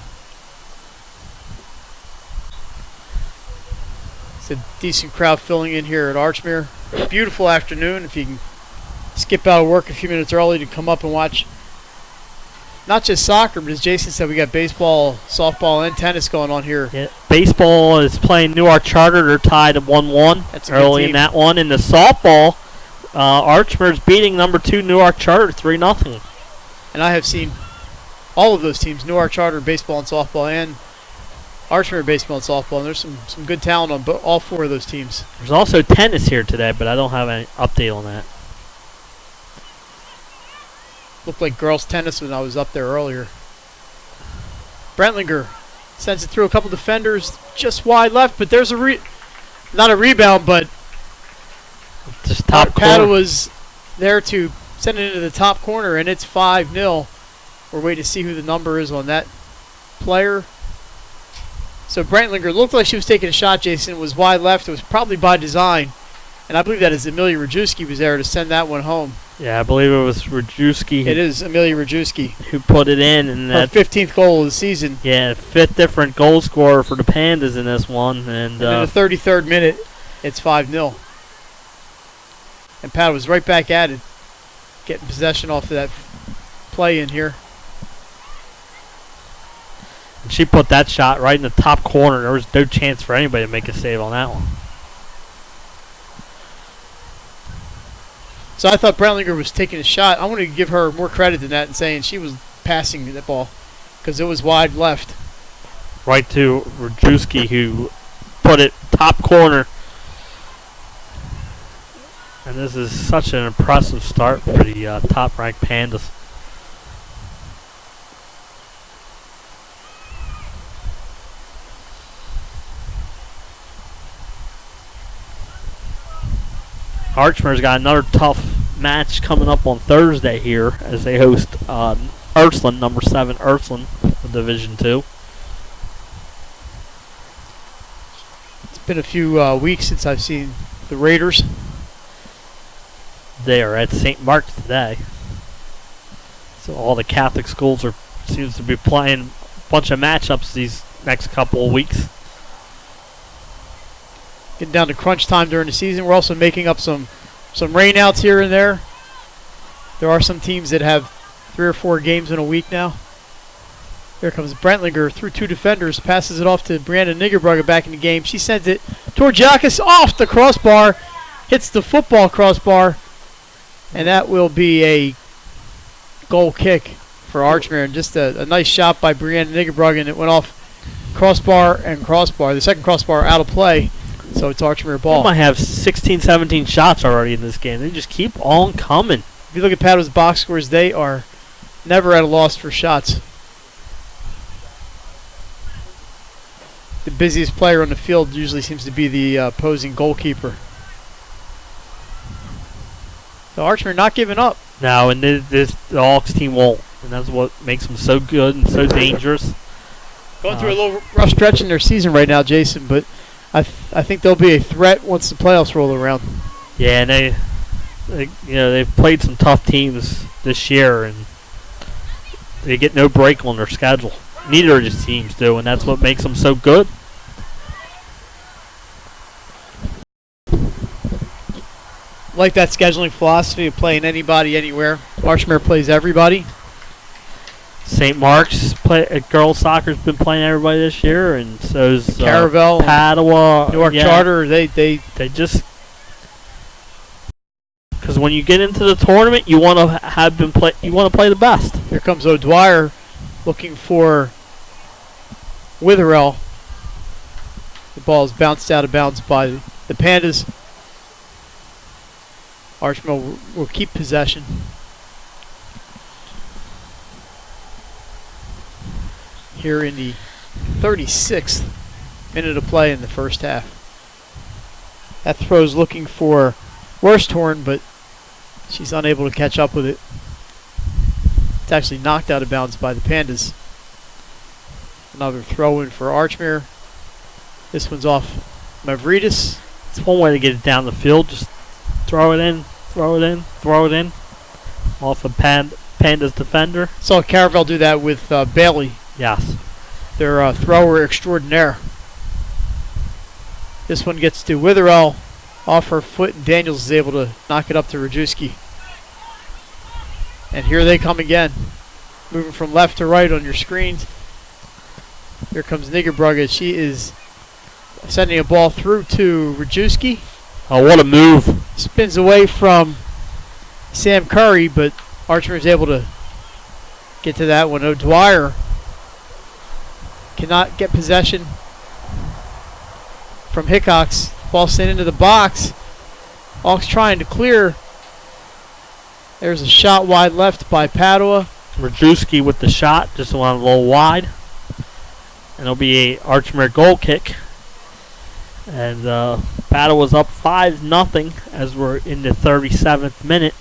It's a decent crowd filling in here at Archmere. Beautiful afternoon. If you can skip out of work a few minutes early to come up and watch not just soccer, but as Jason said, we got baseball, softball, and tennis going on here. Yeah. Baseball is playing Newark Charter. They're tied at 1-1 That's a early in that one. In the softball, Archmere's beating number 2 Newark Charter 3-0. And I have seen all of those teams, Newark Charter, baseball and softball, and Archmere baseball and softball, and there's some good talent on all 4 of those teams. There's also tennis here today, but I don't have any update on that. Looked like girls tennis when I was up there earlier. Brentlinger sends it through a couple defenders, just wide left, but there's not a rebound, but just top corner. Padua's there to send it into the top corner, and it's 5-0. We're waiting to see who the number is on that player. So Brentlinger looked like she was taking a shot, Jason. It was wide left. It was probably by design. And I believe that is Amelia Rajewski was there to send that one home. Yeah, I believe it was Rajewski. It is Amelia Rajewski who put it in. And her 15th goal of the season. Yeah, 5th different goal scorer for the Pandas in this one. And in the 33rd minute, it's 5-0. And Pat was right back at it, getting possession off of that play in here. And she put that shot right in the top corner. There was no chance for anybody to make a save on that one. So I thought Brentlinger was taking a shot. I wanted to give her more credit than that and saying she was passing that ball because it was wide left. Right to Rajewski, who put it top corner. And this is such an impressive start for the top-ranked Pandas. Archmere's got another tough match coming up on Thursday here as they host Ursuline, number 7 Ursuline of Division 2. It's been a few weeks since I've seen the Raiders. They are at St. Mark's today. So all the Catholic schools seems to be playing a bunch of matchups these next couple of weeks. Getting down to crunch time during the season. We're also making up some rainouts here and there. There are some teams that have 3 or 4 games in a week now. Here comes Brentlinger through 2 defenders, passes it off to Brianna Niggerbrugger back in the game. She sends it toward Jacques off the crossbar, hits the football crossbar, and that will be a goal kick for Archmere. And just a nice shot by Brianna Niggerbrugger, and it went off crossbar and crossbar. The second crossbar out of play, so it's Archmere ball. They might have 16, 17 shots already in this game. They just keep on coming. If you look at Padua's box scores, they are never at a loss for shots. The busiest player on the field usually seems to be the opposing goalkeeper. So Archmere not giving up. No, and the Hawks team won't. And that's what makes them so good and so dangerous. Going through a little rough stretch in their season right now, Jason, but I think they'll be a threat once the playoffs roll around. Yeah, and they've played some tough teams this year, and they get no break on their schedule. Neither of these teams do, and that's what makes them so good. Like that scheduling philosophy of playing anybody, anywhere. Archmere plays everybody. St. Mark's girls soccer's been playing everybody this year, and so's Caravel, Padua, Newark Charter. They just, because when you get into the tournament, you want to You want to play the best. Here comes O'Dwyer, looking for Witherell. The ball is bounced out of bounds by the Pandas. Archmere will keep possession. Here in the 36th minute of play in the first half. That throw's looking for Worsthorn, but she's unable to catch up with it. It's actually knocked out of bounds by the Pandas. Another throw in for Archmere. This one's off Mavridis. It's one way to get it down the field. Just throw it in, throw it in, throw it in. Off of Panda's defender. Saw Caravel do that with Bailey. Yes. Their thrower extraordinaire. This one gets to Witherell off her foot, and Daniels is able to knock it up to Rajewski. And here they come again. Moving from left to right on your screens. Here comes Niggerbrugge. She is sending a ball through to Rajewski. Oh, what a move. Spins away from Sam Curry, but Archmere is able to get to that one. O'Dwyer cannot get possession from Hickox. Ball sent into the box. Hawks trying to clear. There's a shot wide left by Padua. Rajewski with the shot, just went a little wide. And it'll be a Archmere goal kick. And Padua's up 5-0 as we're in the 37th minute.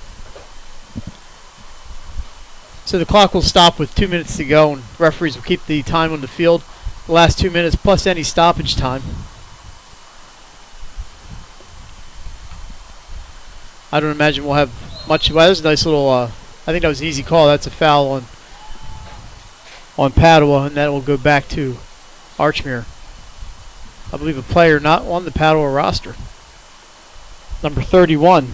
So the clock will stop with 2 minutes to go, and referees will keep the time on the field. The last 2 minutes plus any stoppage time. I don't imagine we'll have much. Well, there's a nice little. I think that was an easy call. That's a foul on Padua, and that will go back to Archmere. I believe a player not on the Padua roster. Number 31.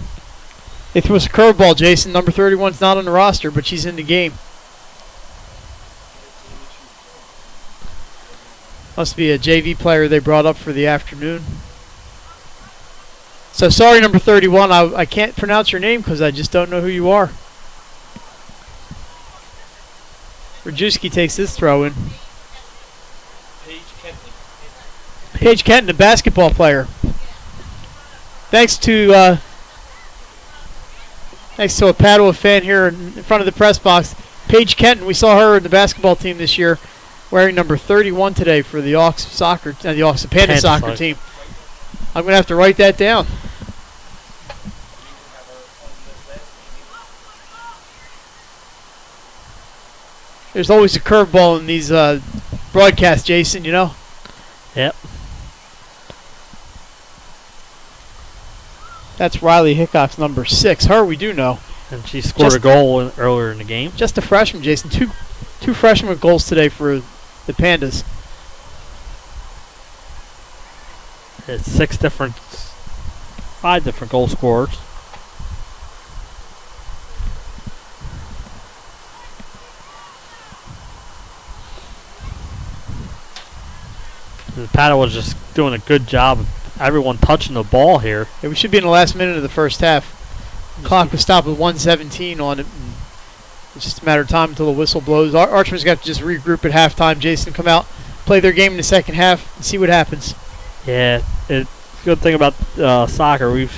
They threw us a curveball, Jason. Number 31's not on the roster, but she's in the game. Must be a JV player they brought up for the afternoon. So sorry, number 31. I can't pronounce your name because I just don't know who you are. Rajewski takes this throw in. Paige Kenton, a basketball player. Thanks to a Padua fan here in front of the press box. Paige Kenton, we saw her in the basketball team this year, wearing number 31 today for the the Panda soccer team. I'm going to have to write that down. There's always a curveball in these broadcasts, Jason, you know? Yep. That's Riley Hickok's number 6. Her we do know. And she scored a goal earlier in the game. Just a freshman, Jason. Two freshmen with goals today for the Pandas. It's 5 different goal scorers. Padua was just doing a good job of everyone touching the ball here. Yeah, we should be in the last minute of the first half. Clock was stopped with 1:17 on it. It's just a matter of time until the whistle blows. Archmere's got to just regroup at halftime. Jason, come out, play their game in the second half, and see what happens. Yeah, good thing about soccer, we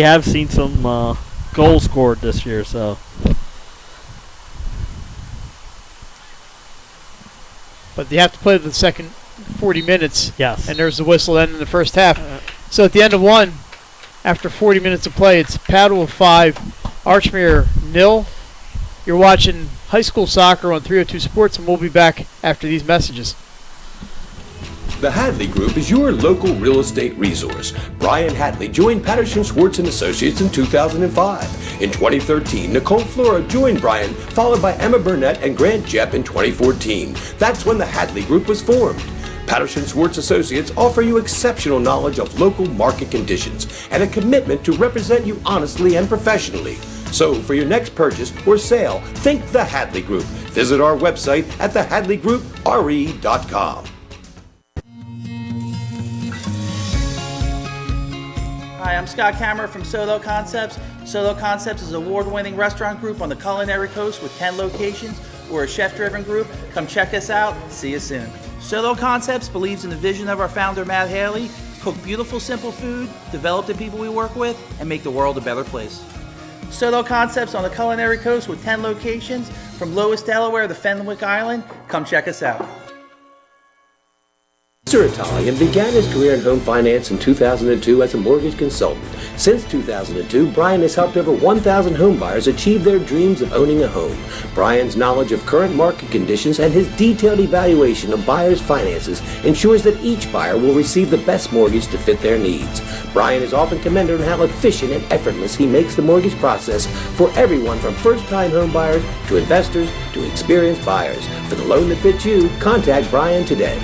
have seen some goals scored this year, so. But you have to play the second 40 minutes. Yes. And there's the whistle then in the first half. So at the end of one, after 40 minutes of play, it's Padua 5, Archmere 0. You're watching high school soccer on 302 Sports, and we'll be back after these messages. The Hadley Group is your local real estate resource. Brian Hadley joined Patterson Schwartz & Associates in 2005. In 2013, Nicole Flora joined Brian, followed by Emma Burnett and Grant Jepp in 2014. That's when the Hadley Group was formed. Patterson Schwartz Associates offer you exceptional knowledge of local market conditions and a commitment to represent you honestly and professionally. So for your next purchase or sale, think the Hadley Group. Visit our website at thehadleygroupre.com. Hi, I'm Scott Kammerer from Solo Concepts. Solo Concepts is an award-winning restaurant group on the culinary coast with 10 locations. We're a chef-driven group. Come check us out. See you soon. Solo Concepts believes in the vision of our founder, Matt Haley: cook beautiful, simple food, develop the people we work with, and make the world a better place. Solo Concepts on the culinary coast with 10 locations from Lewis, Delaware to Fenwick Island. Come check us out. Mr. Italian began his career in home finance in 2002 as a mortgage consultant. Since 2002, Brian has helped over 1,000 home buyers achieve their dreams of owning a home. Brian's knowledge of current market conditions and his detailed evaluation of buyers' finances ensures that each buyer will receive the best mortgage to fit their needs. Brian is often commended on how efficient and effortless he makes the mortgage process for everyone from first-time home buyers to investors to experienced buyers. For the loan that fits you, contact Brian today.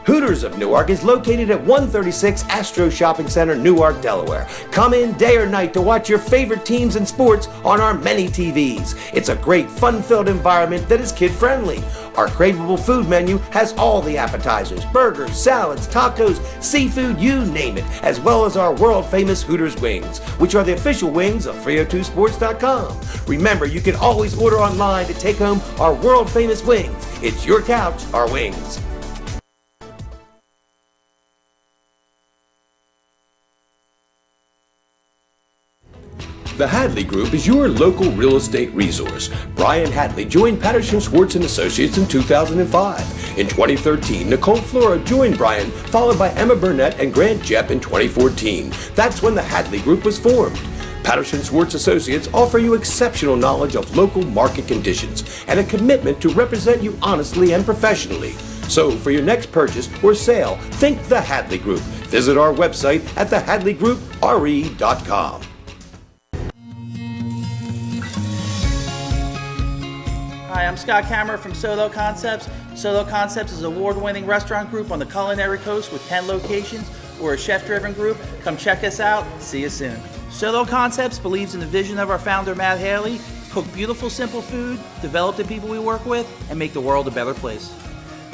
Hooters of Newark is located at 136 Astro Shopping Center, Newark, Delaware. Come in day or night to watch your favorite teams and sports on our many TVs. It's a great, fun-filled environment that is kid-friendly. Our craveable food menu has all the appetizers, burgers, salads, tacos, seafood, you name it, as well as our world-famous Hooters wings, which are the official wings of 302sports.com. Remember, you can always order online to take home our world-famous wings. It's your couch, our wings. The Hadley Group is your local real estate resource. Brian Hadley joined Patterson Schwartz & Associates in 2005. In 2013, Nicole Flora joined Brian, followed by Emma Burnett and Grant Jepp in 2014. That's when the Hadley Group was formed. Patterson Schwartz Associates offer you exceptional knowledge of local market conditions and a commitment to represent you honestly and professionally. So for your next purchase or sale, think the Hadley Group. Visit our website at thehadleygroupre.com. Hi, I'm Scott Kammerer from Solo Concepts. Solo Concepts is an award-winning restaurant group on the culinary coast with 10 locations. We're a chef-driven group. Come check us out. See you soon. Solo Concepts believes in the vision of our founder, Matt Haley: cook beautiful, simple food, develop the people we work with, and make the world a better place.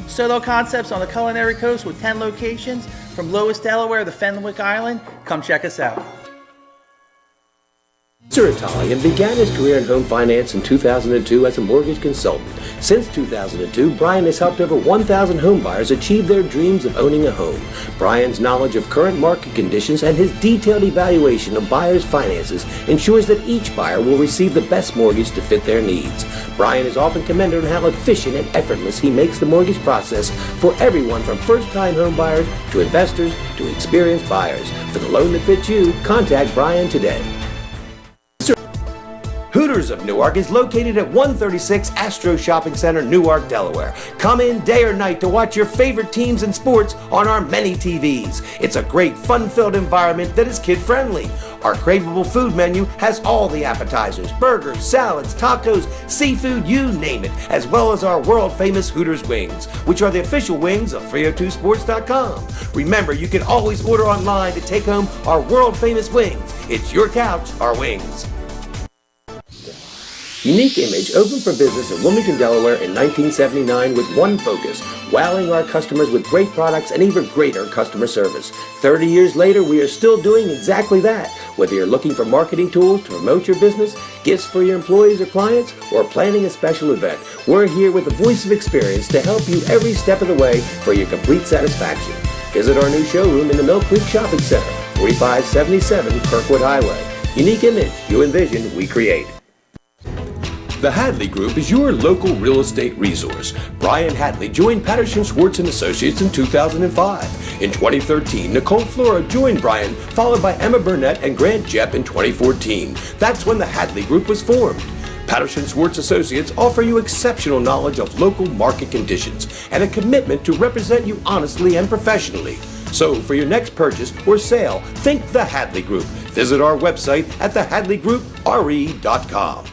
Solo Concepts on the culinary coast with 10 locations From Lois, Delaware to Fenwick Island, come check us out. Mr. Italian began his career in home finance in 2002 as a mortgage consultant. Since 2002, Brian has helped over 1,000 home buyers achieve their dreams of owning a home. Brian's knowledge of current market conditions and his detailed evaluation of buyers' finances ensures that each buyer will receive the best mortgage to fit their needs. Brian is often commended on how efficient and effortless he makes the mortgage process for everyone from first-time home buyers to investors to experienced buyers. For the loan that fits you, contact Brian today. Hooters of Newark is located at 136 Astro Shopping Center, Newark, Delaware. Come in day or night to watch your favorite teams and sports on our many TVs. It's a great, fun-filled environment that is kid-friendly. Our craveable food menu has all the appetizers, burgers, salads, tacos, seafood, you name it, as well as our world-famous Hooters wings, which are the official wings of 302sports.com. Remember, you can always order online to take home our world-famous wings. It's your couch, our wings. Unique Image opened for business in Wilmington, Delaware in 1979 with one focus, wowing our customers with great products and even greater customer service. 30 years later, we are still doing exactly that. Whether you're looking for marketing tools to promote your business, gifts for your employees or clients, or planning a special event, we're here with the voice of experience to help you every step of the way for your complete satisfaction. Visit our new showroom in the Mill Creek Shopping Center, 4577 Kirkwood Highway. Unique Image, you envision, we create. The Hadley Group is your local real estate resource. Brian Hadley joined Patterson Schwartz & Associates in 2005. In 2013, Nicole Flora joined Brian, followed by Emma Burnett and Grant Jepp in 2014. That's when the Hadley Group was formed. Patterson Schwartz Associates offer you exceptional knowledge of local market conditions and a commitment to represent you honestly and professionally. So for your next purchase or sale, think the Hadley Group. Visit our website at thehadleygroup.re.com.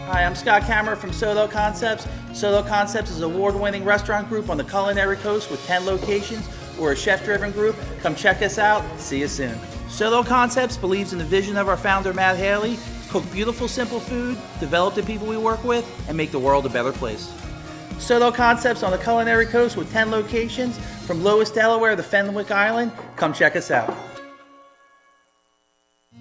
Hi, I'm Scott Kammerer from Solo Concepts. Solo Concepts is an award-winning restaurant group on the culinary coast with 10 locations. We're a chef-driven group. Come check us out. See you soon. Solo Concepts believes in the vision of our founder, Matt Haley, to cook beautiful, simple food, develop the people we work with, and make the world a better place. Solo Concepts on the culinary coast with 10 locations. From Lois, Delaware to Fenwick Island. Come check us out.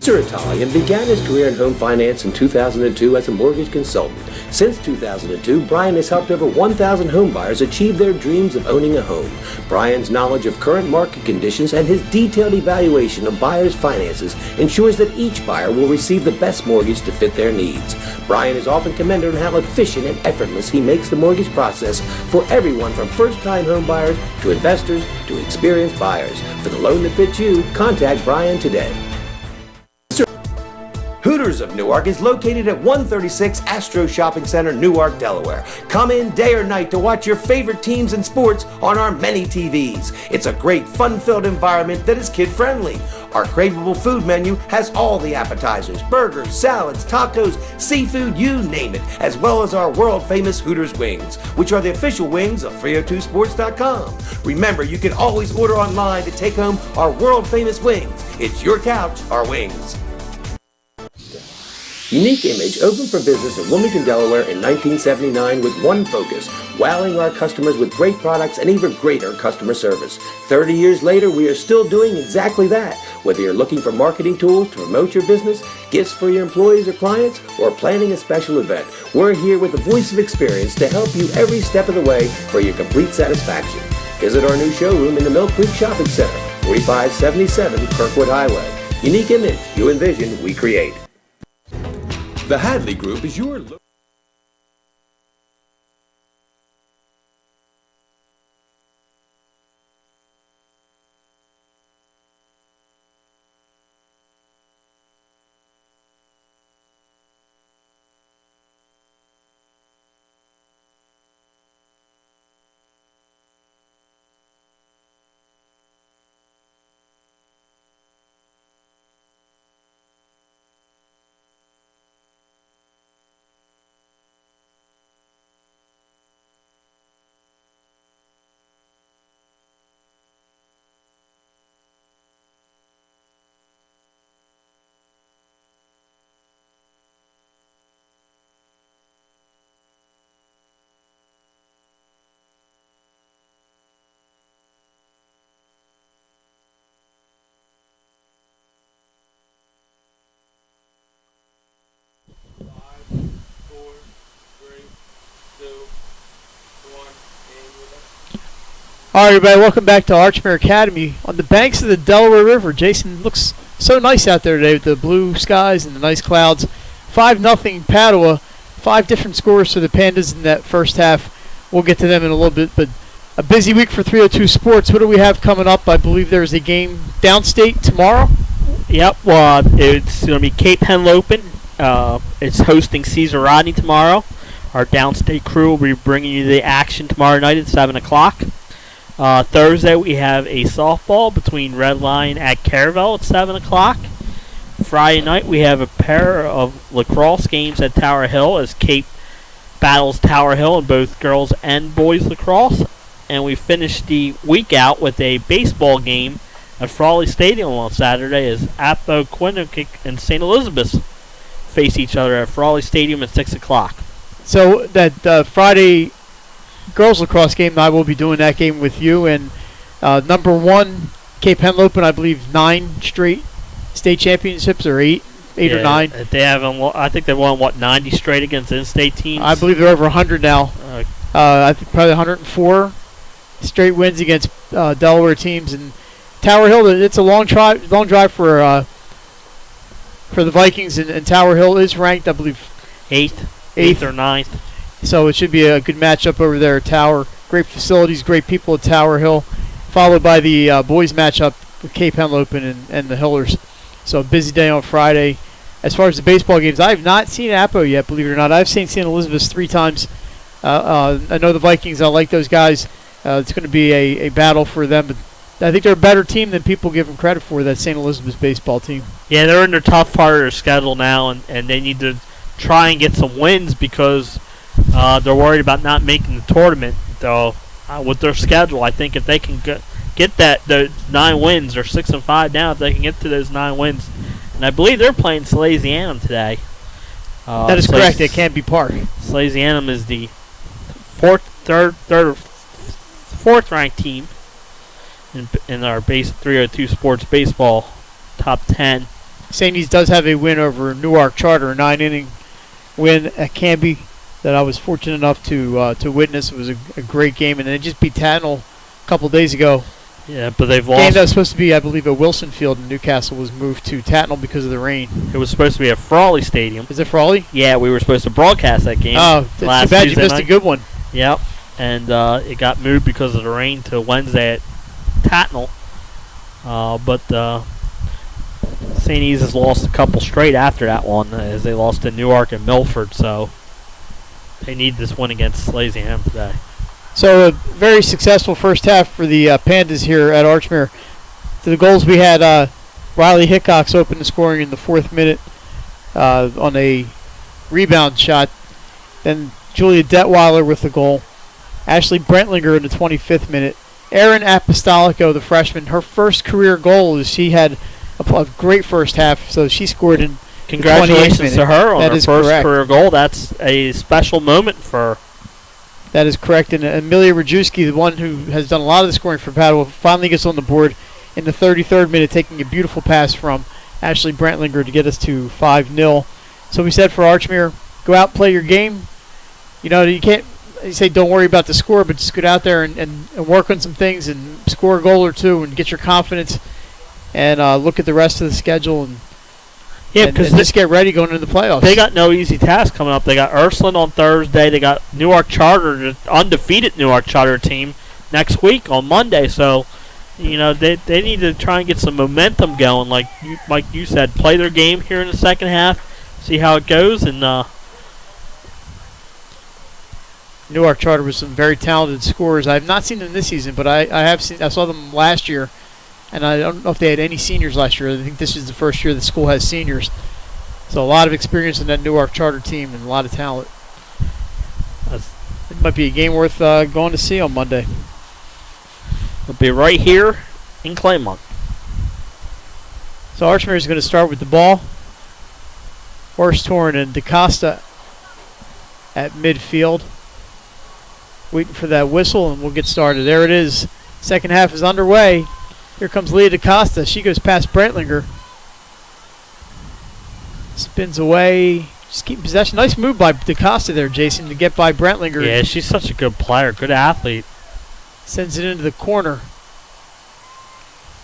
Mr. Italian began his career in home finance in 2002 as a mortgage consultant. Since 2002, Brian has helped over 1,000 home buyers achieve their dreams of owning a home. Brian's knowledge of current market conditions and his detailed evaluation of buyers' finances ensures that each buyer will receive the best mortgage to fit their needs. Brian is often commended on how efficient and effortless he makes the mortgage process for everyone from first-time home buyers to investors to experienced buyers. For the loan that fits you, contact Brian today. Hooters of Newark is located at 136 Astro Shopping Center, Newark, Delaware. Come in day or night to watch your favorite teams and sports on our many TVs. It's a great, fun-filled environment that is kid-friendly. Our craveable food menu has all the appetizers, burgers, salads, tacos, seafood, you name it, as well as our world-famous Hooters wings, which are the official wings of 302sports.com. Remember, you can always order online to take home our world-famous wings. It's your couch, our wings. Unique Image opened for business in Wilmington, Delaware in 1979 with one focus, wowing our customers with great products and even greater customer service. 30 years later, we are still doing exactly that. Whether you're looking for marketing tools to promote your business, gifts for your employees or clients, or planning a special event, we're here with the voice of experience to help you every step of the way for your complete satisfaction. Visit our new showroom in the Mill Creek Shopping Center, 4577 Kirkwood Highway. Unique Image, you envision, we create. The Hadley Group is your All right, everybody, welcome back to Archmere Academy on the banks of the Delaware River. Jason, looks so nice out there today with the blue skies and the nice clouds. 5-0 Padua. 5 different scores for the Pandas in that first half. We'll get to them in a little bit, but a busy week for 302 Sports. What do we have coming up? I believe there's a game downstate tomorrow. Yep, well, it's going to be Cape Henlopen. It's hosting Caesar Rodney tomorrow. Our downstate crew will be bringing you the action tomorrow night at 7 o'clock. Thursday, we have a softball between Red Lion at Caravelle at 7 o'clock. Friday night, we have a pair of lacrosse games at Tower Hill as Cape battles Tower Hill in both girls and boys lacrosse. And we finish the week out with a baseball game at Frawley Stadium on Saturday as Appo Quinnipiac and St. Elizabeth's face each other at Frawley Stadium at 6 o'clock. So that Friday girls lacrosse game, I will be doing that game with you. And number 1, Cape Henlopen, I believe 9 straight state championships, or 8 or 9. They haven't. I think they won 90 straight against in-state teams. I believe they're over 100 now. I think probably 104 straight wins against Delaware teams. And Tower Hill, it's a long drive for the Vikings, and Tower Hill is ranked, I believe, 8th or 9th. So it should be a good matchup over there at Tower. Great facilities, great people at Tower Hill, followed by the boys matchup with Cape Henlopen and the Hillers. So a busy day on Friday. As far as the baseball games, I have not seen Appo yet, believe it or not. I've seen St. Elizabeth's 3 times. I know the Vikings. I like those guys. It's going to be a battle for them. But I think they're a better team than people give them credit for, that St. Elizabeth's baseball team. Yeah, they're in their tough part of their schedule now, and they need to try and get some wins because they're worried about not making the tournament. So with their schedule, I think if they can get the 9 wins, they're 6-5 now. If they can get to those 9 wins, and I believe they're playing Salesianum today. That is correct. At Canby Park. Salesianum is the fourth ranked team in our base 302 Sports Baseball top 10. St. E's does have a win over Newark Charter, a 9-inning win at Canby that I was fortunate enough to witness. It was a great game, and they just beat Tatnall a couple days ago. Yeah, but they've lost. Game that was supposed to be, I believe, at Wilson Field in Newcastle was moved to Tatnall because of the rain. It was supposed to be at Frawley Stadium. Is it Frawley? Yeah, we were supposed to broadcast that game. Oh, too bad Tuesday you missed night. a good one. Yep, and it got moved because of the rain to Wednesday at Tatnall. But St. E's has lost a couple straight after that one, as they lost to Newark and Milford, so they need this win against Salesianum today. So a very successful first half for the Pandas here at Archmere. To the goals, we had Riley Hickox open the scoring in the 4th minute on a rebound shot. Then Julia Detweiler with the goal. Ashley Brentlinger in the 25th minute. Erin Apostolico, the freshman, her first career goal is she had a great first half, so she scored in Congratulations to her on her first correct. career goal. That's a special moment for her. That is correct. And Amelia Rajewski, the one who has done a lot of the scoring for Padua, finally gets on the board in the 33rd minute, taking a beautiful pass from Ashley Brentlinger to get us to 5-0. So we said for Archmere, go out, play your game. You know, you can't say don't worry about the score, but just get out there and work on some things and score a goal or two and get your confidence and look at the rest of the schedule and just get ready going into the playoffs. They got no easy task coming up. They got Ursuline on Thursday. They got Newark Charter, the undefeated Newark Charter team, next week on Monday. So, you know, they need to try and get some momentum going. Like you said, play their game here in the second half, see how it goes. And Newark Charter with some very talented scorers. I have not seen them this season, but I have seen. I saw them last year. And I don't know if they had any seniors last year. I think this is the first year the school has seniors. So a lot of experience in that Newark Charter team and a lot of talent. It might be a game worth going to see on Monday. It'll be right here in Claymont. So Archmere is going to start with the ball. Horstorn and DaCosta at midfield. Waiting for that whistle, and we'll get started. There it is. Second half is underway. Here comes Leah DaCosta. She goes past Brentlinger. Spins away. Just keeping possession. Nice move by DaCosta there, Jason, to get by Brentlinger. Yeah, she's such a good player, good athlete. Sends it into the corner.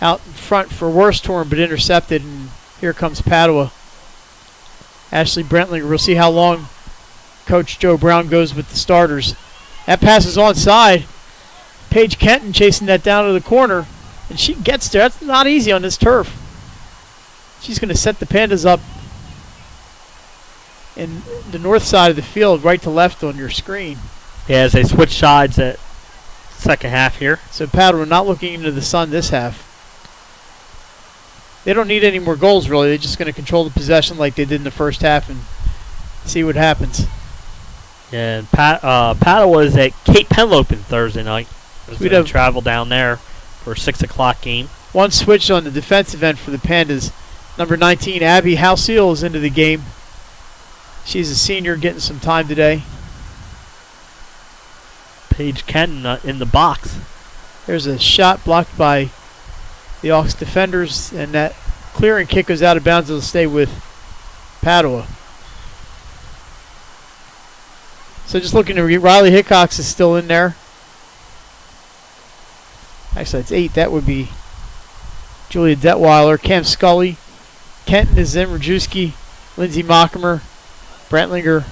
Out in front for Worsthorn, but intercepted, and here comes Padua. Ashley Brentlinger. We'll see how long Coach Joe Brown goes with the starters. That pass is onside. Paige Kenton chasing that down to the corner, and she gets there. That's not easy on this turf. She's going to set the Pandas up in the north side of the field, right to left on your screen. Yeah, as they switch sides at second half here. So Padua not looking into the sun this half. They don't need any more goals, really. They're just going to control the possession like they did in the first half and see what happens. Yeah, and Padua is at Cape Henlopen Thursday night. We'd have travel down there for a 6 o'clock game. One switch on the defensive end for the Pandas. Number 19, Abby Halseal, is into the game. She's a senior, getting some time today. Paige Kenton in the box. There's a shot blocked by the Hawks defenders, and that clearing kick goes out of bounds. It'll stay with Padua. So just looking to Riley Hickox is still in there. Actually, that's 8. That would be Julia Detweiler, Cam Scully, Kenton is in, Rajewski, Lindsay Mockimer, Brentlinger.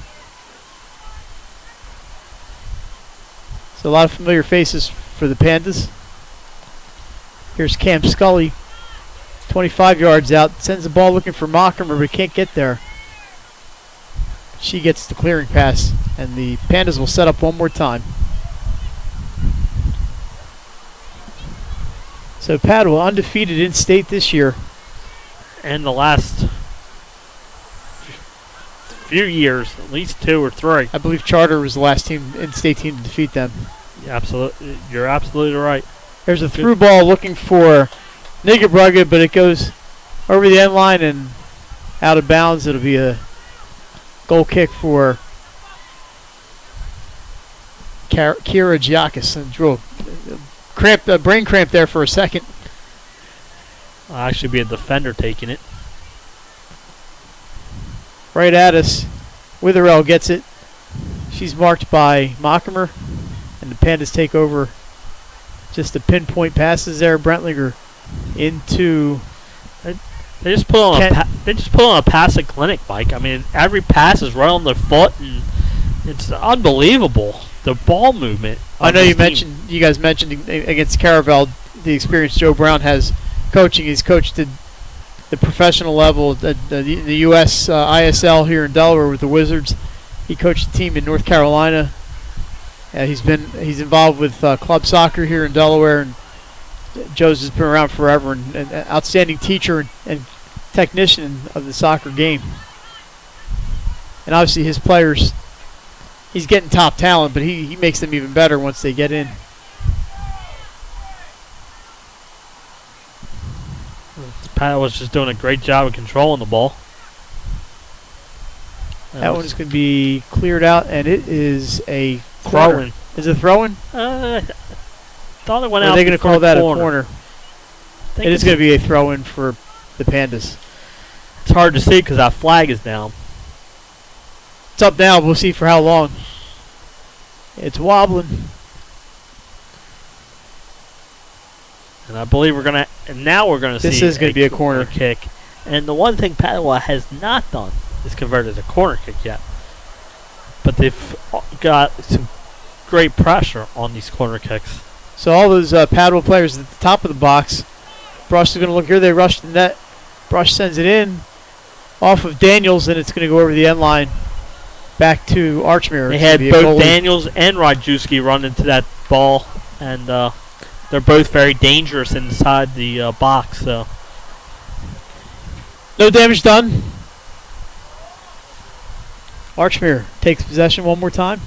So a lot of familiar faces for the Pandas. Here's Cam Scully, 25 yards out, sends the ball looking for Mockimer, but can't get there. She gets the clearing pass, and the Pandas will set up one more time. So Padua undefeated in state this year. And the last few years, at least 2 or 3. I believe Charter was the last team in-state team to defeat them. Yeah, absolutely, you're absolutely right. There's a through ball looking for Nigabrugga, but it goes over the end line and out of bounds. It'll be a goal kick for Kira Giakis. And drew a brain cramp there for a second. I'll actually be a defender taking it. Right at us. Witherell gets it. She's marked by Mockimer, and the Pandas take over. Just the pinpoint passes there. Brentlinger into. They just put on a passing clinic, Mike. I mean, every pass is right on their foot, and it's unbelievable. The ball movement. I know you guys mentioned against Caravel the experience Joe Brown has coaching. He's coached at the professional level, the U.S. ISL here in Delaware with the Wizards. He coached a team in North Carolina. He's involved with club soccer here in Delaware, and Joe's has been around forever, and an outstanding teacher and technician of the soccer game. And obviously his players, he's getting top talent, but he makes them even better once they get in. Pat was just doing a great job of controlling the ball. That one's going to be cleared out, and it is a throw-in. Is it a throw-in? Thought it went out. Are they going to call that corner. a corner? It is going to be a throw-in for the Pandas. It's hard to see because that flag is down. It's up now. We'll see for how long. It's wobbling. And I believe we're going to see this is going to be a corner kick. And the one thing Padua has not done is converted a corner kick yet. But they've got some great pressure on these corner kicks. So all those Padua players at the top of the box. Brush is going to look here. They rush the net. Brush sends it in off of Daniels, and it's going to go over the end line back to Archmere. They had both Daniels and Rajewski run into that ball, and they're both very dangerous inside the box. So no damage done. Archmere takes possession one more time.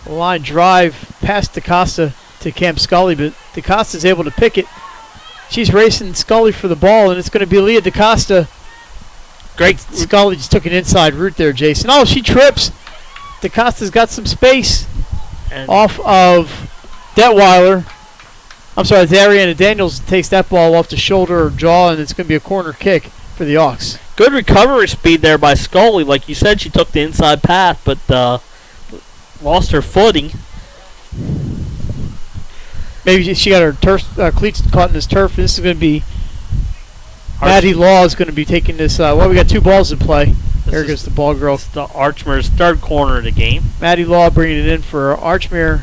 Line drive past DaCosta to Cam Scully, but DaCosta's able to pick it. She's racing Scully for the ball, and it's going to be Leah DaCosta. Great. Scully just took an inside route there, Jason. Oh, she trips. DaCosta's got some space and off of Detweiler. I'm sorry, it's Ariana Daniels takes that ball off the shoulder or jaw, and it's going to be a corner kick for the Hawks. Good recovery speed there by Scully. Like you said, she took the inside path, but lost her footing Maybe she got her cleats caught in this turf. This is going to be Maddie Law is going to be taking this. Well, we got 2 balls in play. There goes the ball girl. It's the Archmere's third corner of the game. Maddie Law bringing it in for Archmere.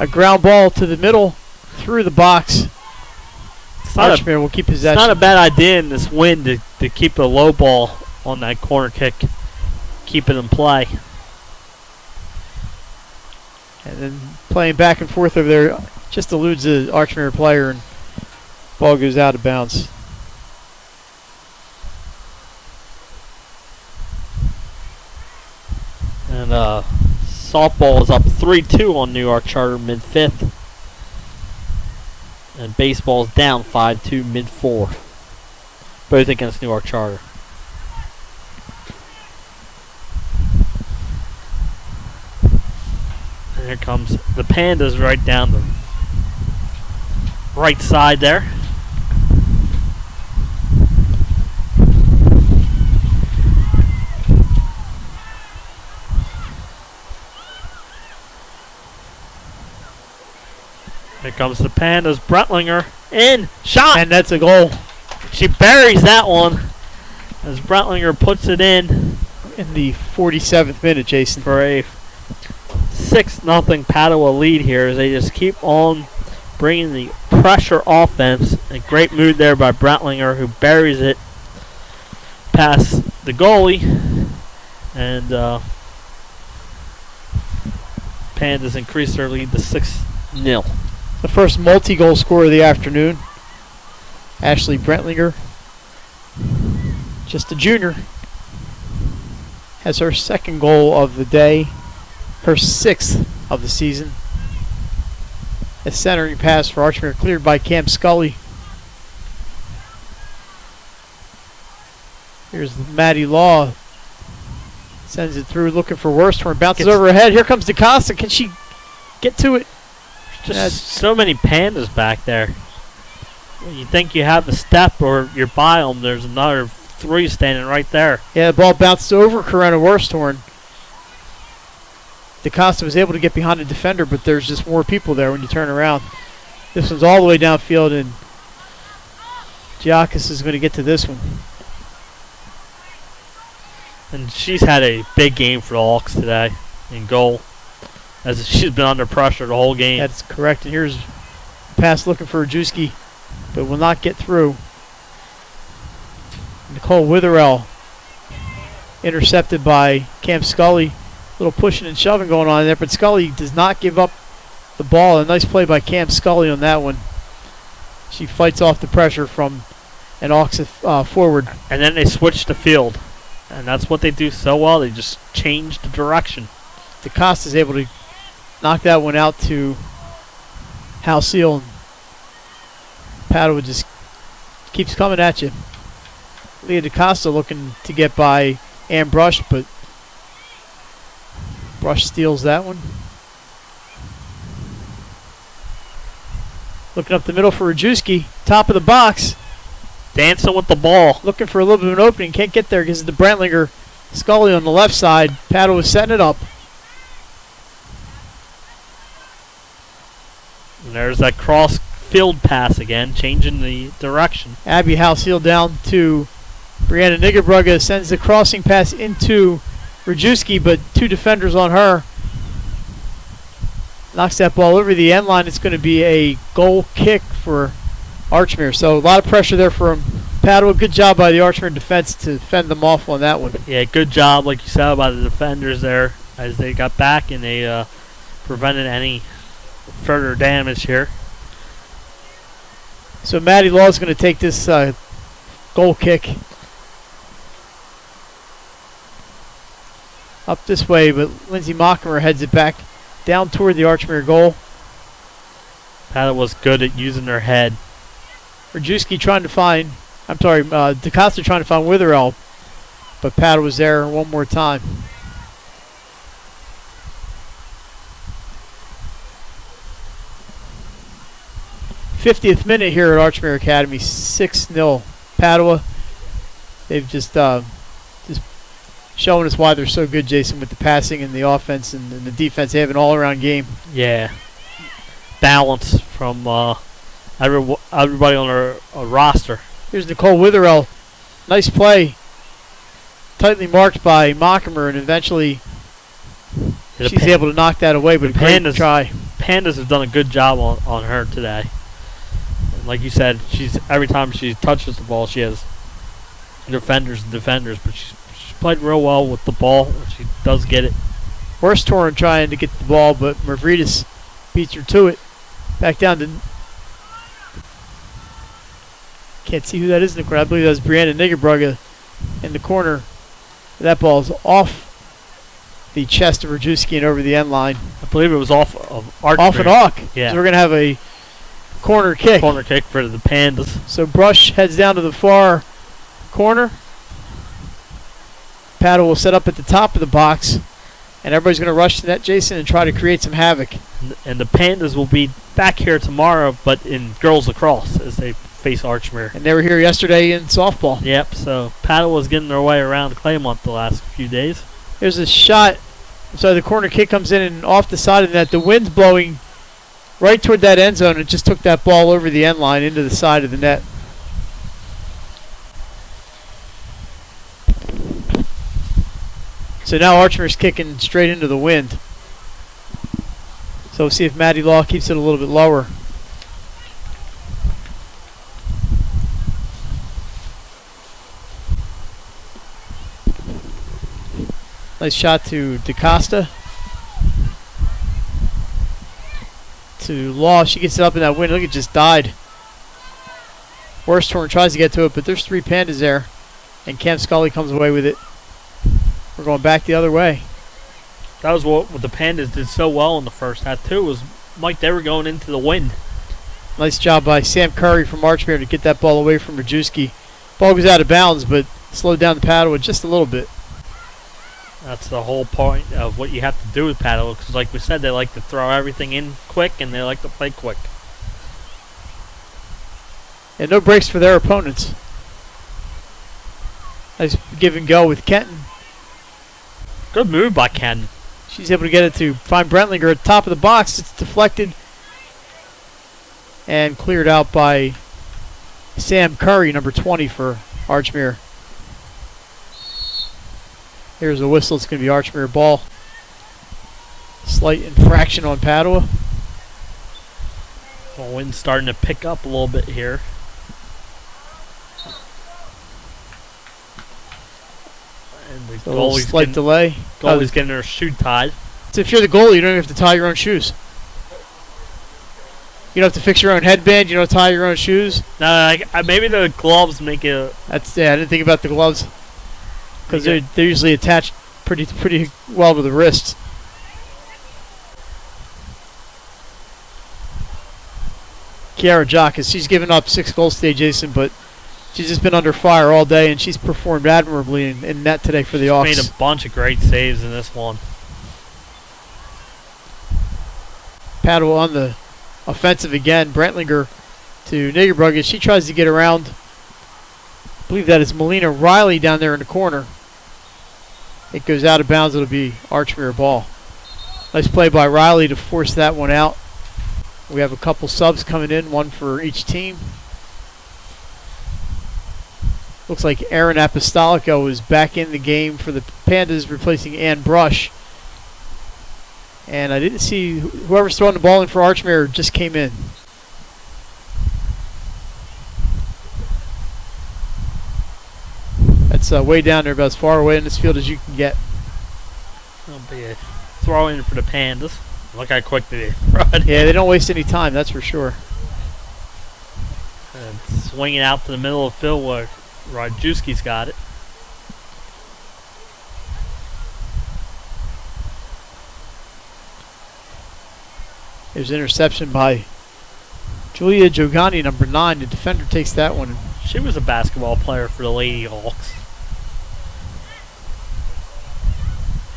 A ground ball to the middle through the box. Archmere will keep possession. It's not a bad idea in this wind to keep a low ball on that corner kick. Keep it in play. And then playing back and forth over there just eludes the Archmere player and ball goes out of bounds. And softball is up 3-2 on New York Charter mid-5th. And baseball is down 5-2 mid-4. Both against New York Charter. And here comes the Pandas right down the right side there. Here comes the Pandas. Brentlinger in. Shot! And that's a goal. She buries that one as Brentlinger puts it in the 47th minute, Jason. For a 6-0 Padua lead here as they just keep on bringing the pressure offense. A great move there by Brentlinger, who buries it past the goalie. And Pandas increase their lead to 6-0. The first multi-goal scorer of the afternoon, Ashley Brentlinger, just a junior, has her 2nd goal of the day, her 6th of the season. A centering pass for Archmere cleared by Cam Scully. Here's Maddie Law. Sends it through, looking for Worsthorn. Bounces over her head. Here comes DaCosta. Can she get to it? Just so many Pandas back there. When you think you have a step or you're by them, there's another 3 standing right there. Yeah, the ball bounced over Corinna Worsthorn. DaCosta was able to get behind the defender, but there's just more people there when you turn around. This one's all the way downfield, and Giacchis is going to get to this one. And she's had a big game for the Hawks today in goal, as she's been under pressure the whole game. That's correct. And here's a pass looking for Rajewski, but will not get through. Nicole Witherell intercepted by Cam Scully. A little pushing and shoving going on there, but Scully does not give up the ball. A nice play by Cam Scully on that one. She fights off the pressure from an Hawks forward. And then they switch the field, and that's what they do so well. They just change the direction. DaCosta is able to knock that one out to Hal Seal. Padua just keeps coming at you. Leah DaCosta looking to get by Ann Brush, but Brush steals that one. Looking up the middle for Rajewski. Top of the box. Dancing with the ball. Looking for a little bit of an opening. Can't get there because of the Brentlinger. Scully on the left side. Padua was setting it up. And there's that cross field pass again, changing the direction. Abby Halseal down to Brianna Niggerbrugge. Sends the crossing pass into Rajewski, but 2 defenders on her. Knocks that ball over the end line. It's going to be a goal kick for Archmere. So a lot of pressure there from Padua. Good job by the Archmere defense to fend them off on that one. Yeah, good job, like you said, by the defenders there as they got back and they prevented any further damage here. So Maddie Law is going to take this goal kick up this way, but Lindsay Mockemer heads it back down toward the Archmere goal. Padua was good at using their head. Rajewski trying to find, DaCosta trying to find Witherell, but Padua was there one more time. '50th minute here at Archmere Academy, 6-0 Padua. They've just showing us why they're so good, Jason, with the passing and the offense and the defense. They have an all-around game. Yeah. balance from everybody on our roster. Here's Nicole Witherell. Nice play. Tightly marked by Mockimer, and eventually she's able to knock that away, but great try. Pandas have done a good job on her today. And like you said, every time she touches the ball, she has defenders, but she's played real well with the ball when she does get it. Worsthorn trying to get the ball, but Mavridis beats her to it. Back down to... Can't see who that is in the corner. I believe that's Brianna Niggerbrugge in the corner. That ball's off the chest of Rajewski and over the end line. I believe it was off of Archmere. Off an arc. Yeah. So we're going to have a corner kick. Corner kick for the Pandas. So Brush heads down to the far corner. Padua will set up at the top of the box. And everybody's going to rush to net, Jason, and try to create some havoc. And the Pandas will be back here tomorrow, but in girls lacrosse as they face Archmere. And they were here yesterday in softball. Yep, so Padua was getting their way around Claymont the last few days. There's a shot. So the corner kick comes in and off the side of the net. The wind's blowing right toward that end zone. It just took that ball over the end line into the side of the net. So now Archmere's kicking straight into the wind. So we'll see if Maddie Law keeps it a little bit lower. Nice shot to DaCosta. To Law. She gets it up in that wind. Look, it just died. Worsthorn tries to get to it, but there's 3 Pandas there. And Cam Scully comes away with it. We're going back the other way. That was what the Pandas did so well in the first half, too, was, Mike, they were going into the wind. Nice job by Sam Curry from Archmere to get that ball away from Rajewski. Ball goes out of bounds, but slowed down the Padua just a little bit. That's the whole point of what you have to do with Padua, because like we said, they like to throw everything in quick, and they like to play quick. And no breaks for their opponents. Nice give and go with Kenton. Good move by Ken. She's able to get it to find Brentlinger at the top of the box. It's deflected and cleared out by Sam Curry, number 20 for Archmere. Here's a whistle. It's going to be Archmere ball. Slight infraction on Padua. The wind's starting to pick up a little bit here. And the goalie's slight delay. Goalie's getting her shoe tied. So if you're the goalie, you don't even have to tie your own shoes. You don't have to fix your own headband. You don't tie your own shoes. No, maybe the gloves make it. I didn't think about the gloves because they're usually attached pretty well to the wrists. Kiara Jacques, she's given up 6 goals today, Jason, but she's just been under fire all day, and she's performed admirably in net today for the Hawks. Made a bunch of great saves in this one. Padua on the offensive again. Brentlinger to Niggerbrugge. She tries to get around. I believe that is Melina Riley down there in the corner. It goes out of bounds. It'll be Archmere ball. Nice play by Riley to force that one out. We have a couple subs coming in, one for each team. Looks like Aaron Apostolico is back in the game for the Pandas, replacing Ann Brush. And I didn't see whoever's throwing the ball in for Archmere just came in. That's way down there, about as far away in this field as you can get. That'll be a throw in for the Pandas. Look how quick they throw it. Yeah, they don't waste any time, that's for sure. And swinging out to the middle of the field where Rajewski's got it. There's an interception by Julia Giogani, number 9. The defender takes that one. She was a basketball player for the Lady Hawks.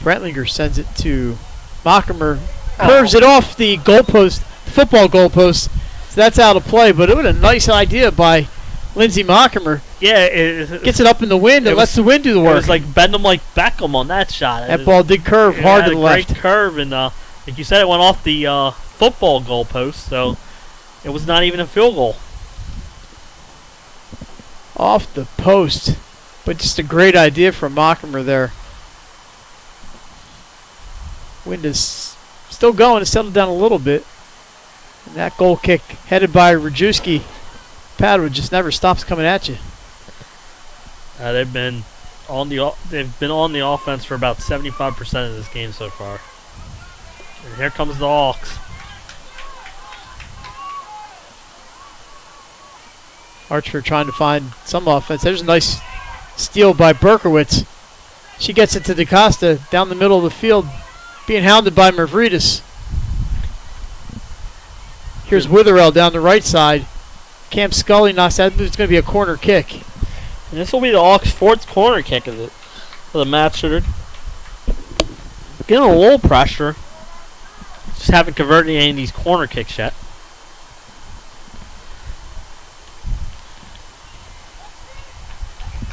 Brentlinger sends it to Mockimer. Curves it off the goalpost, football goalpost. So that's out of play, but it was a nice idea by Lindsay Mockimer. Yeah, gets it up in the wind and lets the wind do the work. It was like bend them like Beckham on that shot. That ball did curve hard to the left. Great curve, and like you said, it went off the football goalpost, so it was not even a field goal. Off the post. But just a great idea from Archmere there. Wind is still going. It's settled down a little bit. And that goal kick headed by Rajewski. Padua just never stops coming at you. They've been on the offense for about 75% of this game so far. And here comes the Hawks. Archmere trying to find some offense. There's a nice steal by Berkowitz. She gets it to DaCosta down the middle of the field, being hounded by Mavridis. Here's Witherell down the right side. Cam Scully knocks out. It's going to be a corner kick. And this will be the Hawks' fourth corner kick of the match. They're getting a little pressure. Just haven't converted any of these corner kicks yet.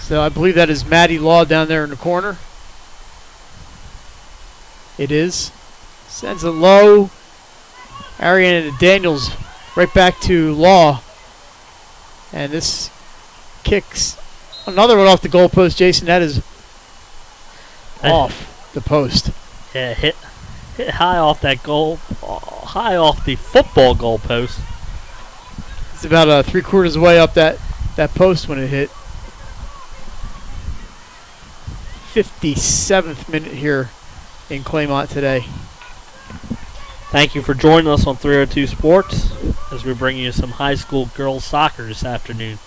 So I believe that is Maddie Law down there in the corner. It is. Sends it low. Ariana Daniels right back to Law. And this kicks another one off the goalpost, Jason. That is off the post. Yeah, hit high off that goal, high off the football goalpost. It's about 3/4 of the way up that post when it hit. 57th minute here in Claymont today. Thank you for joining us on 302 Sports as we bring you some high school girls soccer this afternoon.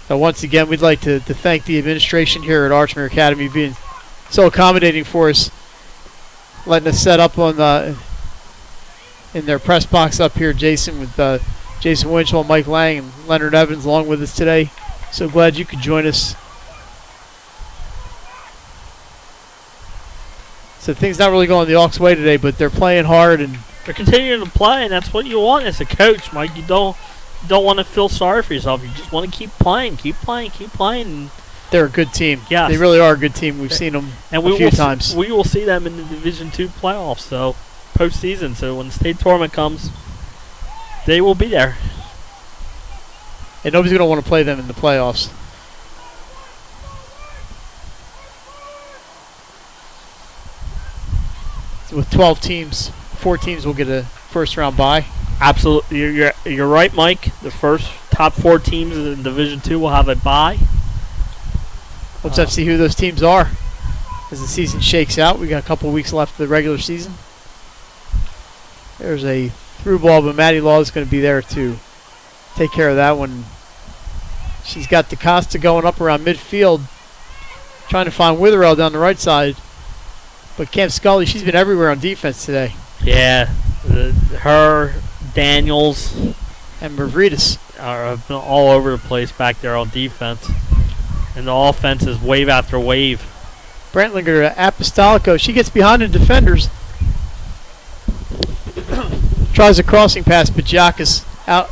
So once again, we'd like to thank the administration here at Archmere Academy being so accommodating for us, letting us set up on in their press box up here, Jason, with Jason Winchell, Mike Lang, and Leonard Evans along with us today. So glad you could join us. So things not really going the Hawks' way today, but they're playing hard and they're continuing to play, and that's what you want as a coach, Mike. You don't want to feel sorry for yourself. You just want to keep playing. And they're a good team. Yes. They really are a good team. We've seen them a few times. We will see them in the Division II playoffs, so postseason. So when the state tournament comes, they will be there. And nobody's going to want to play them in the playoffs. So with 12 teams, 4 teams will get a first-round bye. Absolutely, you're right, Mike. The first top 4 teams in Division II will have a bye. Let's have to see who those teams are as the season shakes out. We got a couple weeks left of the regular season. There's a through ball, but Maddie Law is going to be there to take care of that one. She's got DaCosta going up around midfield, trying to find Witherell down the right side. But Cam Scully, she's been everywhere on defense today. Yeah, her, Daniels, and Mavridis have been all over the place back there on defense. And the offense is wave after wave. Brantlinger to Apostolico. She gets behind the defenders. Tries a crossing pass, but Giacchis out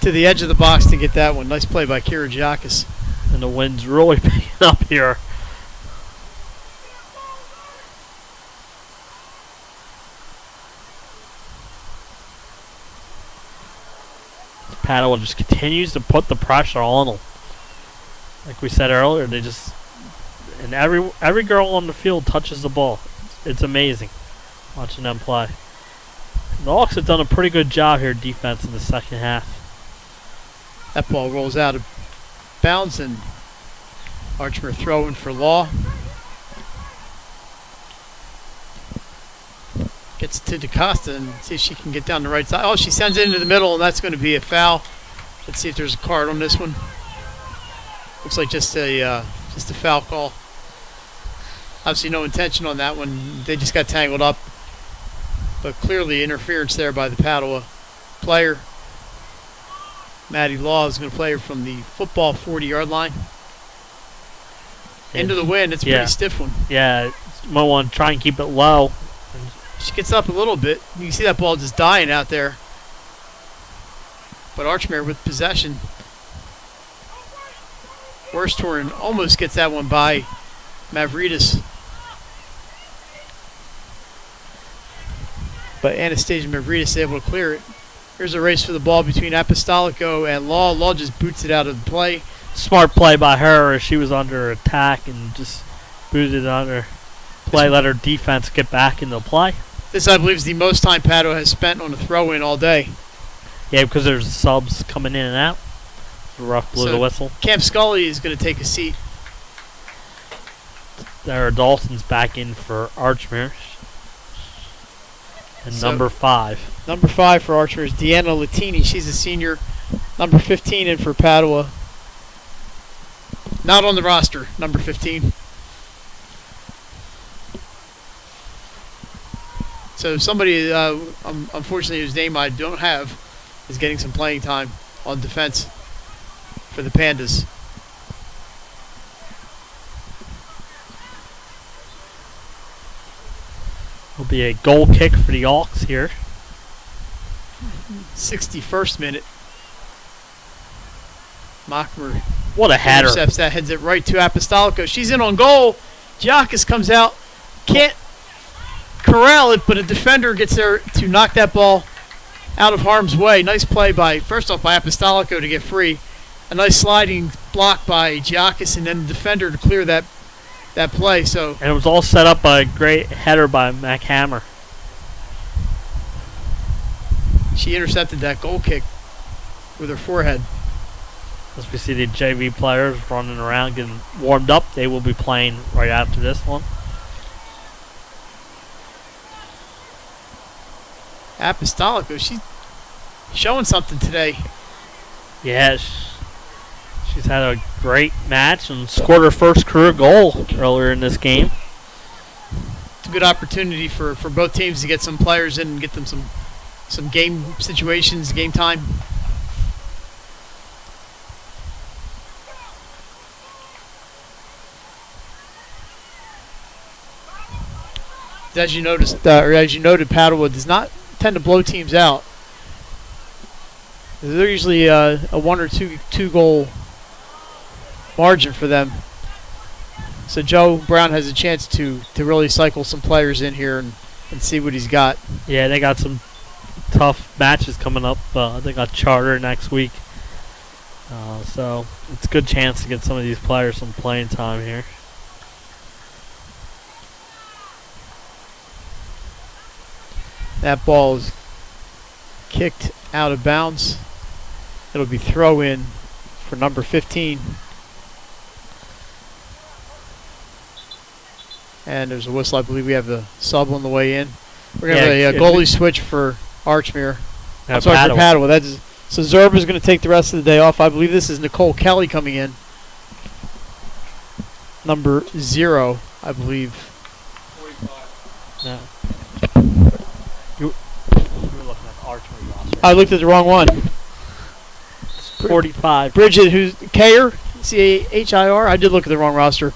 to the edge of the box to get that one. Nice play by Kira Giacchis. And the wind's really picking up here. Padua just continues to put the pressure on them. Like we said earlier, they just, and every girl on the field touches the ball. It's amazing watching them play. The Hawks have done a pretty good job here defense in the second half. That ball rolls out of bounds and Archmere throwing for Law. Gets to DaCosta and see if she can get down the right side. Oh, she sends it into the middle, and that's going to be a foul. Let's see if there's a card on this one. Looks like just a foul call. Obviously no intention on that one. They just got tangled up. But clearly interference there by the Padua player. Maddie Law is going to play her from the football 40-yard line. Into the wind. It's a pretty stiff one. Yeah, you might want to try and keep it low. She gets up a little bit. You can see that ball just dying out there. But Archmere with possession. Worsthorn almost gets that one by Mavridis. But Anastasia Mavridis is able to clear it. Here's a race for the ball between Apostolico and Law. Law just boots it out of play. Smart play by her. She was under attack and just booted it under play. Let her defense get back into play. This, I believe, is the most time Padua has spent on a throw-in all day. Yeah, because there's subs coming in and out. The rough blew the whistle. Camp Scully is going to take a seat. There, Dalton's back in for Archmere. And number 5. Number 5 for Archmere is Deanna Latini. She's a senior. Number 15 in for Padua. Not on the roster, number 15. So somebody, unfortunately, whose name I don't have, is getting some playing time on defense for the Pandas. Will be a goal kick for the Hawks here. 61st minute. Mockmer. What a header. Intercepts that, heads it right to Apostolico. She's in on goal. Giacchis comes out. Can't corral it, but a defender gets there to knock that ball out of harm's way. Nice play by, first off, by Apostolico to get free. A nice sliding block by Giacchis, and then the defender to clear that play. So, and it was all set up by a great header by McHammer. She intercepted that goal kick with her forehead. As we see the JV players running around getting warmed up, they will be playing right after this one. Apostolico, she's showing something today. Yeah, she's had a great match and scored her first career goal earlier in this game. It's a good opportunity for both teams to get some players in and get them some game situations, game time. As you noticed, or as you noted, Padua does not tend to blow teams out. They're usually a 1 or 2 goal margin for them. So Joe Brown has a chance to really cycle some players in here and see what he's got. Yeah, they got some tough matches coming up. They got Charter next week. So it's a good chance to get some of these players some playing time here. That ball is kicked out of bounds. It'll be throw in for number 15. And there's a whistle. I believe we have the sub on the way in. We're going to have a goalie switch for Archmere. I'm sorry, for Padua. So Zerba's going to take the rest of the day off. I believe this is Nicole Kelly coming in. Number 0, I believe. 45. No. You were looking at the Archmere roster. I looked at the wrong one. 45. Bridget, who's Caher, Chir. I did look at the wrong roster.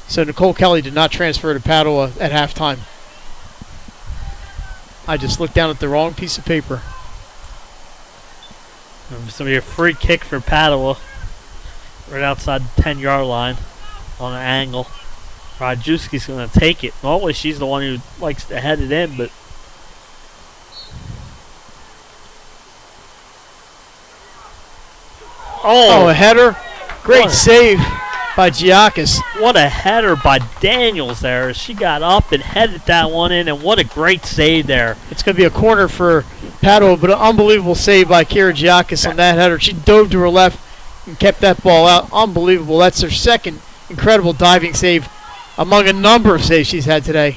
So Nicole Kelly did not transfer to Padua at halftime. I just looked down at the wrong piece of paper. It's going to be a free kick for Padua. Right outside the 10-yard line on an angle. Rajewski's going to take it. Normally she's the one who likes to head it in, but a header. Great save by Giacchis. What a header by Daniels there. She got up and headed that one in, and what a great save there. It's going to be a corner for Padua, but an unbelievable save by Kira Giacchis on that header. She dove to her left and kept that ball out. Unbelievable. That's her second incredible diving save among a number of saves she's had today.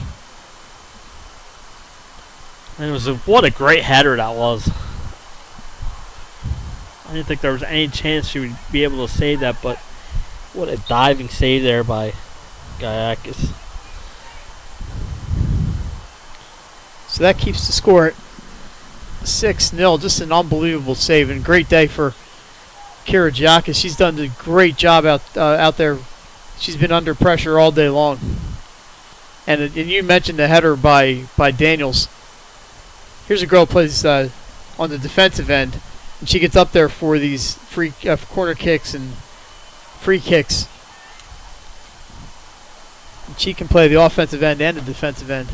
And it was what a great header that was. I didn't think there was any chance she would be able to save that, but what a diving save there by Giacchis. So that keeps the score at 6-0. Just an unbelievable save and great day for Kira Giacchis. She's done a great job out there. She's been under pressure all day long. And you mentioned the header by Daniels. Here's a girl who plays on the defensive end. And she gets up there for these free corner kicks and free kicks. And she can play the offensive end and the defensive end.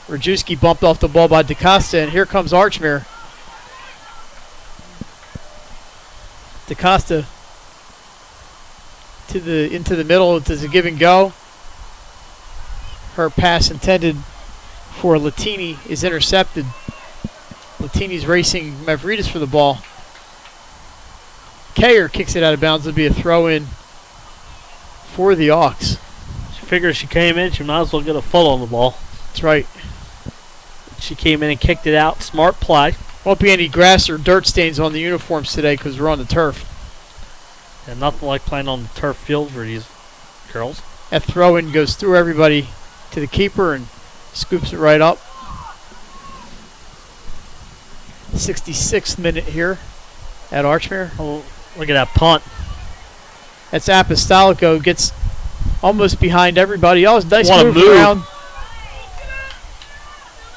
Rajewski bumped off the ball by DaCosta, and here comes Archmere. DaCosta into the middle. Does a give and go. Her pass intended for Latini is intercepted. Latini's racing Mavridis for the ball. Kayer kicks it out of bounds. It'll be a throw-in for the Hawks. She figures she came in, she might as well get a foot on the ball. That's right. She came in and kicked it out. Smart play. Won't be any grass or dirt stains on the uniforms today because we're on the turf. And nothing like playing on the turf field for these girls. That throw-in goes through everybody to the keeper and scoops it right up. 66th minute here at Archmere. Oh, look at that punt. That's Apostolico. Gets almost behind everybody else. Nice What a move move. around.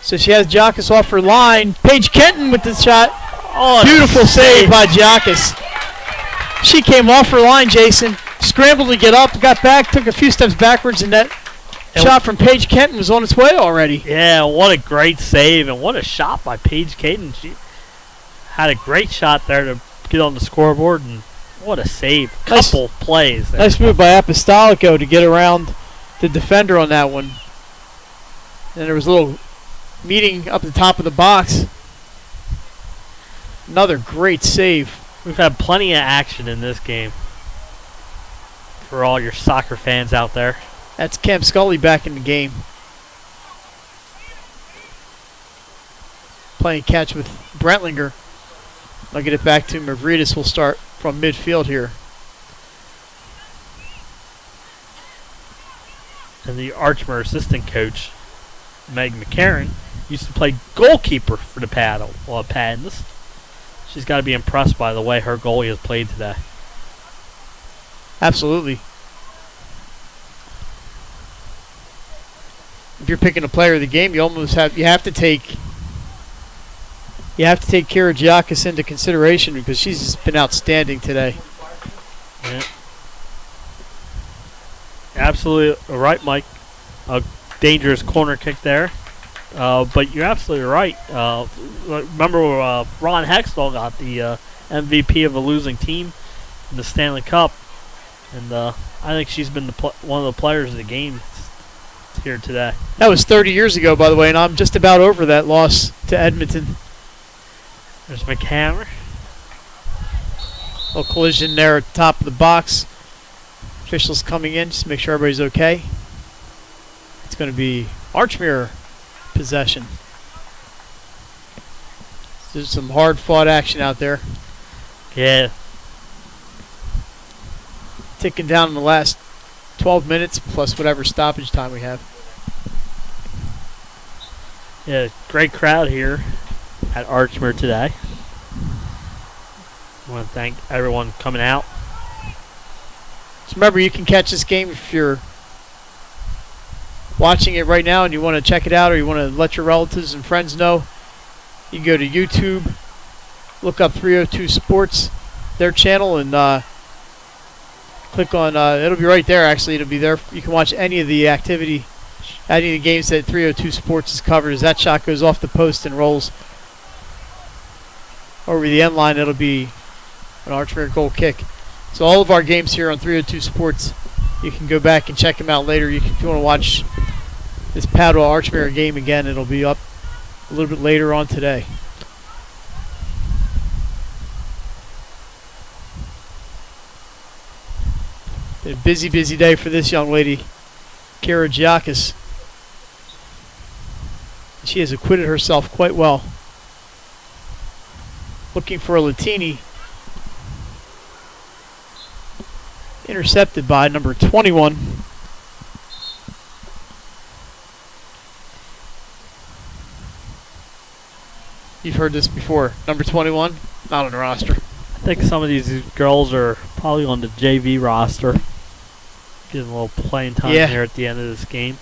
So she has Giacus off her line. Paige Kenton with the shot. Oh, Beautiful save by Giacus. She came off her line, Jason. Scrambled to get up, got back, took a few steps backwards, and that shot from Paige Kenton was on its way already. Yeah, what a great save, and what a shot by Paige Caden. She had a great shot there to get on the scoreboard, and what a save. Couple plays there. Nice move by Apostolico to get around the defender on that one. And there was a little meeting up the top of the box. Another great save. We've had plenty of action in this game for all your soccer fans out there. That's Cam Scully back in the game. Playing catch with Brentlinger. I'll get it back to Mavridis. Will start from midfield here. And the Archmere assistant coach, Meg McCarron, used to play goalkeeper for the Paddles. She's got to be impressed by the way her goalie has played today. Absolutely. If you're picking a player of the game, you have to take Kira Giacus into consideration because she's just been outstanding today. Yeah. Absolutely right, Mike. A dangerous corner kick there. But you're absolutely right. Remember Ron Hextall got the MVP of a losing team in the Stanley Cup. And I think she's been one of the players of the game here today. That was 30 years ago, by the way, and I'm just about over that loss to Edmonton. There's McHammer. Little collision there at the top of the box. Officials coming in just to make sure everybody's okay. It's going to be Archmere possession. There's some hard-fought action out there. Yeah. Ticking down in the last 12 minutes plus whatever stoppage time we have. Yeah, great crowd here at Archmere today. I want to thank everyone coming out. So remember, you can catch this game if you're watching it right now and you want to check it out or you want to let your relatives and friends know. You can go to YouTube, look up 302 Sports, their channel, and click on, it'll be right there actually, it'll be there. You can watch any of the activity, any of the games that 302 Sports has covered. As that shot goes off the post and rolls over the end line, it'll be an Archmere goal kick. So all of our games here on 302 Sports, you can go back and check them out later. If you want to watch this Padua Archmere game again, it'll be up a little bit later on today. Been a busy, busy day for this young lady, Kira Giacus. She has acquitted herself quite well. Looking for a Latini. Intercepted by number 21. You've heard this before. Number 21, not on the roster. I think some of these girls are probably on the JV roster. Getting a little playing time here at the end of this game.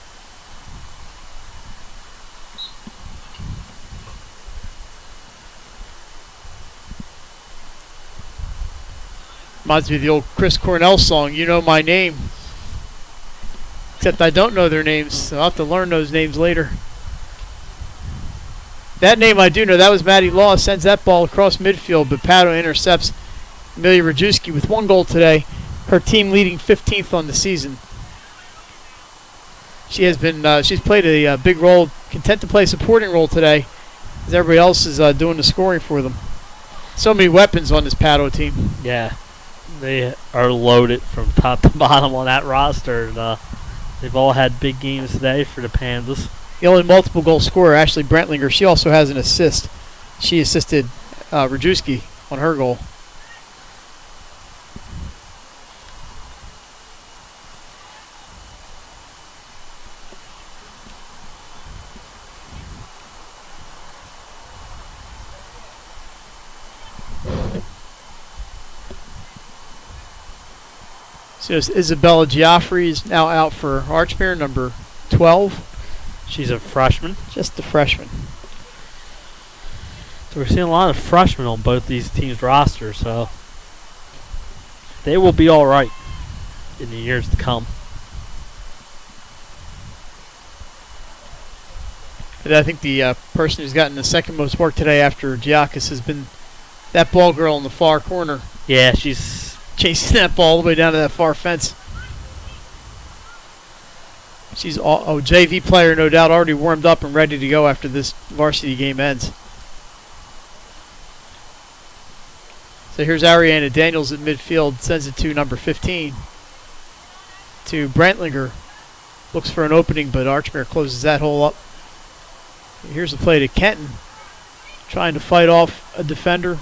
Reminds me of the old Chris Cornell song, You Know My Name. Except I don't know their names, so I'll have to learn those names later. That name I do know. That was Maddie Law. Sends that ball across midfield, but Padua intercepts Amelia Rajewski with 1 goal today. Her team leading 15th on the season. She has been. She's played a big role. Content to play a supporting role today, as everybody else is doing the scoring for them. So many weapons on this Padua team. Yeah, they are loaded from top to bottom on that roster. And, they've all had big games today for the Pandas. The only multiple goal scorer, Ashley Brentlinger, she also has an assist. She assisted Rajewski on her goal. So Isabella Giaffrey is now out for Archmere, number 12. She's a freshman. Just a freshman. So we're seeing a lot of freshmen on both these teams' rosters, so they will be all right in the years to come. And I think the person who's gotten the second most work today after Giacchis has been that ball girl in the far corner. Yeah, she's chasing that ball all the way down to that far fence. She's a JV player, no doubt, already warmed up and ready to go after this varsity game ends. So here's Ariana Daniels at midfield, sends it to number 15. To Brentlinger. Looks for an opening, but Archmere closes that hole up. Here's a play to Kenton. Trying to fight off a defender.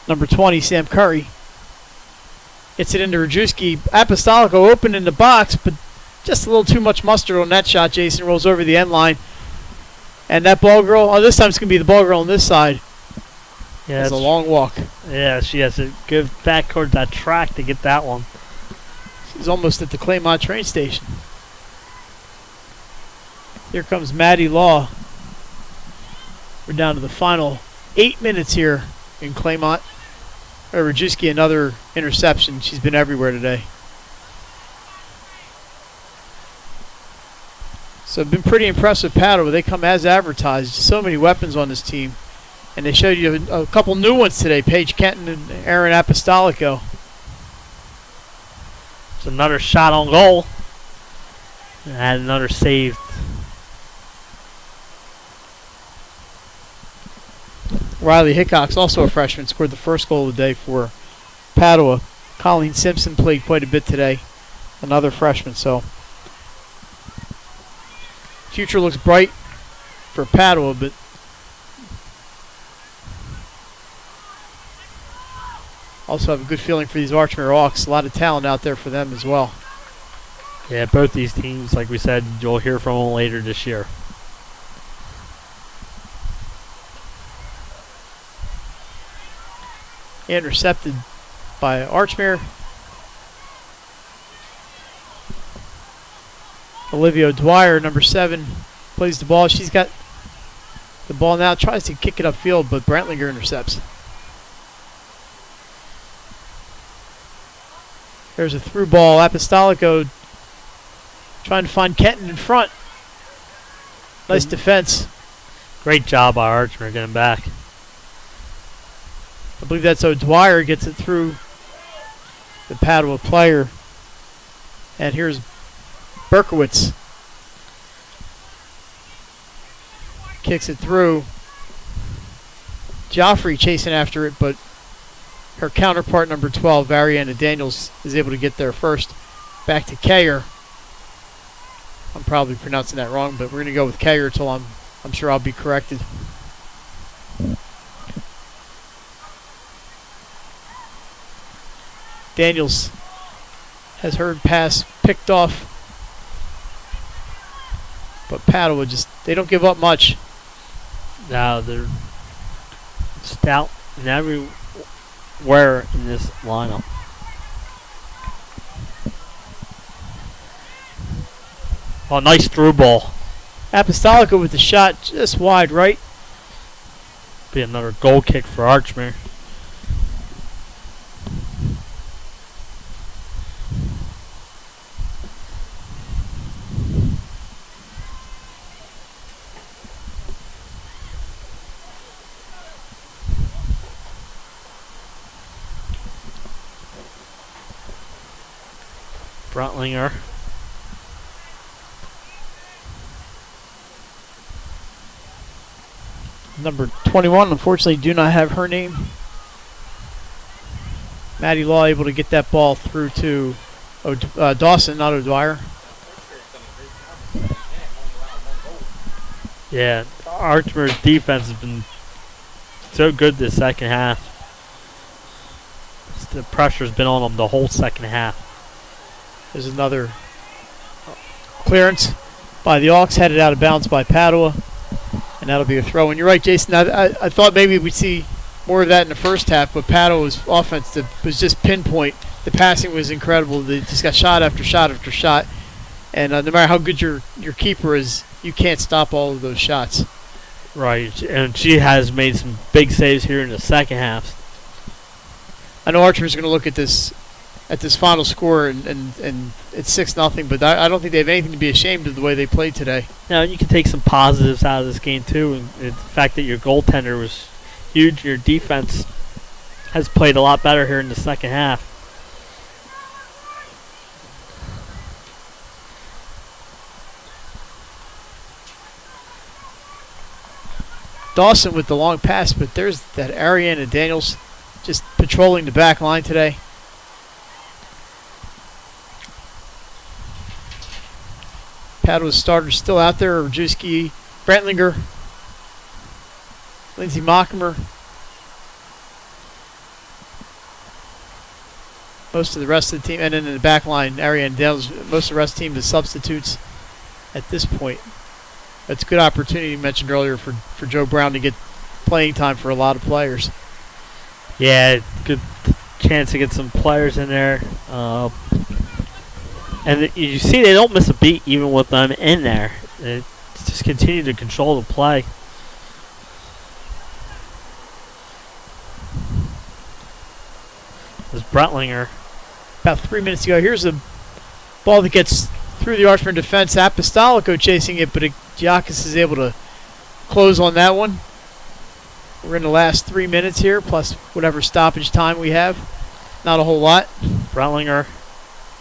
Number 20, Sam Curry. Gets it into Rajewski. Apostolico open in the box, but just a little too much mustard on that shot. Jason rolls over the end line. And that ball girl, this time it's going to be the ball girl on this side. Yeah, it's a long walk. Yeah, she has to go back towards that track to get that one. She's almost at the Claymont train station. Here comes Maddie Law. We're down to the final 8 minutes here in Claymont. Rajewski, another interception. She's been everywhere today. So it's been pretty impressive, Padua. They come as advertised. So many weapons on this team. And they showed you a couple new ones today. Paige Kenton and Aaron Apostolico. It's another shot on goal. And had another saved. Riley Hickox, also a freshman, scored the first goal of the day for Padua. Colleen Simpson played quite a bit today. Another freshman, so future looks bright for Padua, but also have a good feeling for these Archmere Hawks. A lot of talent out there for them as well. Yeah, both these teams, like we said, you'll hear from them later this year. Intercepted by Archmere. Olivia Dwyer, number 7, plays the ball. She's got the ball now, tries to kick it upfield, but Brentlinger intercepts. There's a through ball. Apostolico trying to find Kenton in front. Nice defense. Great job by Archmere getting back. I believe that's O'Dwyer gets it through the Padua player. And here's Berkowitz. Kicks it through. Joffrey chasing after it, but her counterpart, number 12, Ariana Daniels, is able to get there first. Back to Kayer. I'm probably pronouncing that wrong, but we're going to go with Kayer till I'm sure I'll be corrected. Daniels has her pass picked off, but Padua they don't give up much. Now they're stout in everywhere in this lineup. Oh, nice through ball. Apostolico with the shot just wide right. Be another goal kick for Archmere. Brutlinger. Number 21, unfortunately, do not have her name. Maddie Law able to get that ball through to Dawson, not O'Dwyer. Yeah, Archmere's defense has been so good this second half. The pressure's been on them the whole second half. There's another clearance by the Hawks, headed out of bounds by Padua, and that'll be a throw. And you're right, Jason. I thought maybe we'd see more of that in the first half, but Padua's offense was just pinpoint. The passing was incredible. They just got shot after shot after shot, and no matter how good your keeper is, you can't stop all of those shots. Right, and she has made some big saves here in the second half. I know Archmere's going to look at this final score and it's 6-0, but I don't think they have anything to be ashamed of the way they played today. Now you can take some positives out of this game too, and the fact that your goaltender was huge. Your defense has played a lot better here in the second half. Dawson with the long pass, but there's that Ariane and Daniels just patrolling the back line today. Padua's starters still out there. Rajewski, Brentlinger, Lindsay Mockmer. Most of the rest of the team, and then in the back line, Ariane and Daniels, most of the rest of the team, the substitutes at this point. That's a good opportunity you mentioned earlier for Joe Brown to get playing time for a lot of players. Yeah, good chance to get some players in there. And you see they don't miss a beat even with them in there. They just continue to control the play. There's Brentlinger. About 3 minutes to go. Here's a ball that gets through the Archmere defense. Apostolico chasing it, but Giakis is able to close on that one. We're in the last 3 minutes here, plus whatever stoppage time we have. Not a whole lot. Brentlinger.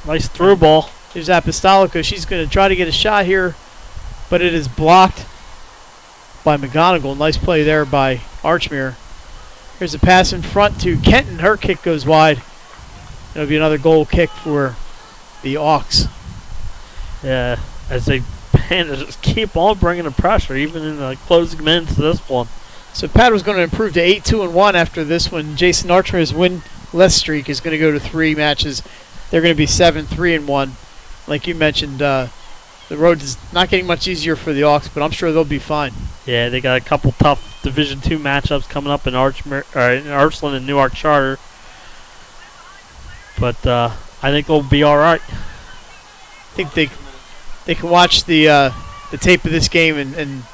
Nice through ball. There's Apostolico. She's going to try to get a shot here, but it is blocked by McGonigal. Nice play there by Archmere. Here's a pass in front to Kenton. Her kick goes wide. It'll be another goal kick for the Hawks. Yeah, as they just keep on bringing the pressure, even in the closing minutes of this one. So Padua's going to improve to 8-2-1 after this one. Jason Archmere's win-less streak is going to go to 3 matches. They're going to be 7-3-1. Like you mentioned, the road is not getting much easier for the Hawks, but I'm sure they'll be fine. Yeah, they got a couple tough Division II matchups coming up in Archland and Newark Charter. But I think they'll be all right. I think they can watch the tape of this game and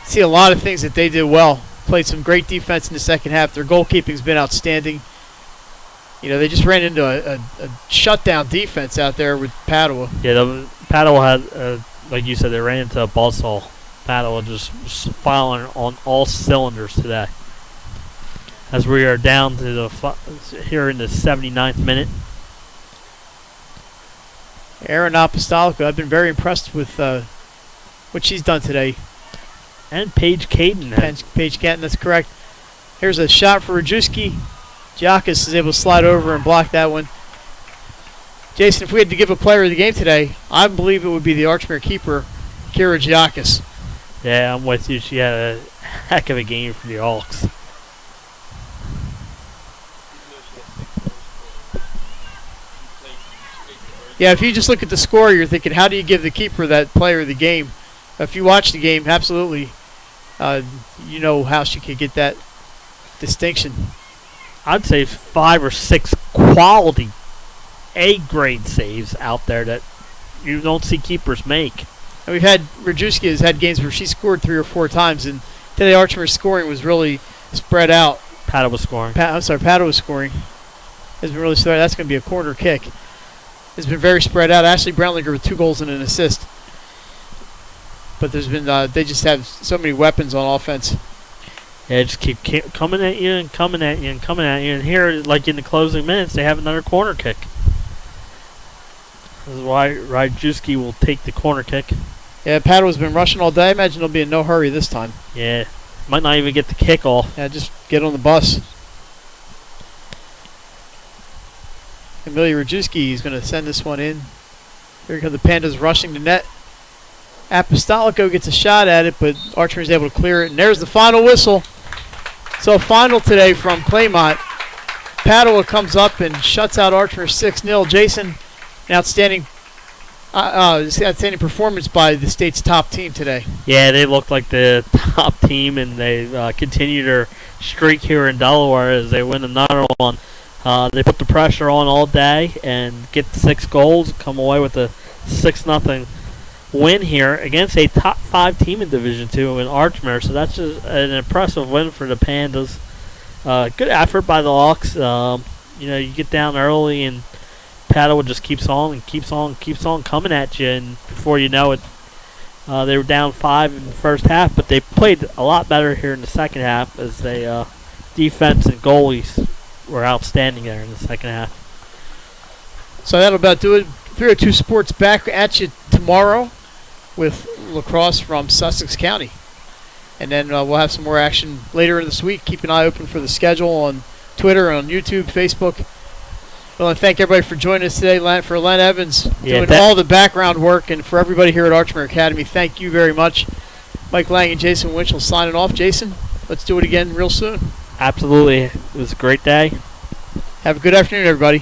see a lot of things that they did well. Played some great defense in the second half. Their goalkeeping's been outstanding. You know, they just ran into a shutdown defense out there with Padua. Yeah, Padua had, like you said, they ran into a buzzsaw. Padua just firing on all cylinders today. As we are down to here in the 79th minute. Aaron Apostolico, I've been very impressed with what she's done today. And Paige Caden. Paige Caden, that's correct. Here's a shot for Rajewski. Giakis is able to slide over and block that one. Jason, if we had to give a player of the game today, I believe it would be the Archmere keeper, Kira Giakis. Yeah, I'm with you. She had a heck of a game for the Hawks. Yeah, if you just look at the score, you're thinking, how do you give the keeper that player of the game? If you watch the game, absolutely, you know how she could get that distinction. I'd say 5 or 6 quality A-grade saves out there that you don't see keepers make. And we've had Rajewski has had games where she scored 3 or 4 times, and today Archmere's scoring was really spread out. Padua was scoring. Padua was scoring. Has been really spread. That's going to be a corner kick. It's been very spread out. Ashley Brownlinger with 2 goals and an assist. But there's been they just have so many weapons on offense. Yeah, just keep coming at you and coming at you and coming at you. And here, like in the closing minutes, they have another corner kick. why Rajewski will take the corner kick. Yeah, Padua's been rushing all day. I imagine they'll be in no hurry this time. Yeah, might not even get the kick off. Yeah, just get on the bus. Emilio Rajewski is going to send this one in. Here come the Pandas rushing the net. Apostolico gets a shot at it, but Archmere is able to clear it. And there's the final whistle. So final today from Claymont. Padua comes up and shuts out Archmere 6-0. Jason, an outstanding performance by the state's top team today. Yeah, they look like the top team, and they continue their streak here in Delaware as they win another one. They put the pressure on all day and get 6 goals, come away with a 6-0 win here against a top 5 team in Division II in Archmere. So that's just an impressive win for the Pandas. Good effort by the Hawks. You get down early and Padua just keeps on and keeps on coming at you, and before you know it, they were down 5 in the first half, but they played a lot better here in the second half as they defense and goalies were outstanding there in the second half. So that'll about do it. 302 Sports back at you tomorrow with lacrosse from Sussex County. And then we'll have some more action later in this week. Keep an eye open for the schedule on Twitter, on YouTube, Facebook. I want to thank everybody for joining us today. For Len Evans doing all the background work, and for everybody here at Archmere Academy, thank you very much. Mike Lang and Jason Winchell signing off. Jason, let's do it again real soon. Absolutely. It was a great day. Have a good afternoon, everybody.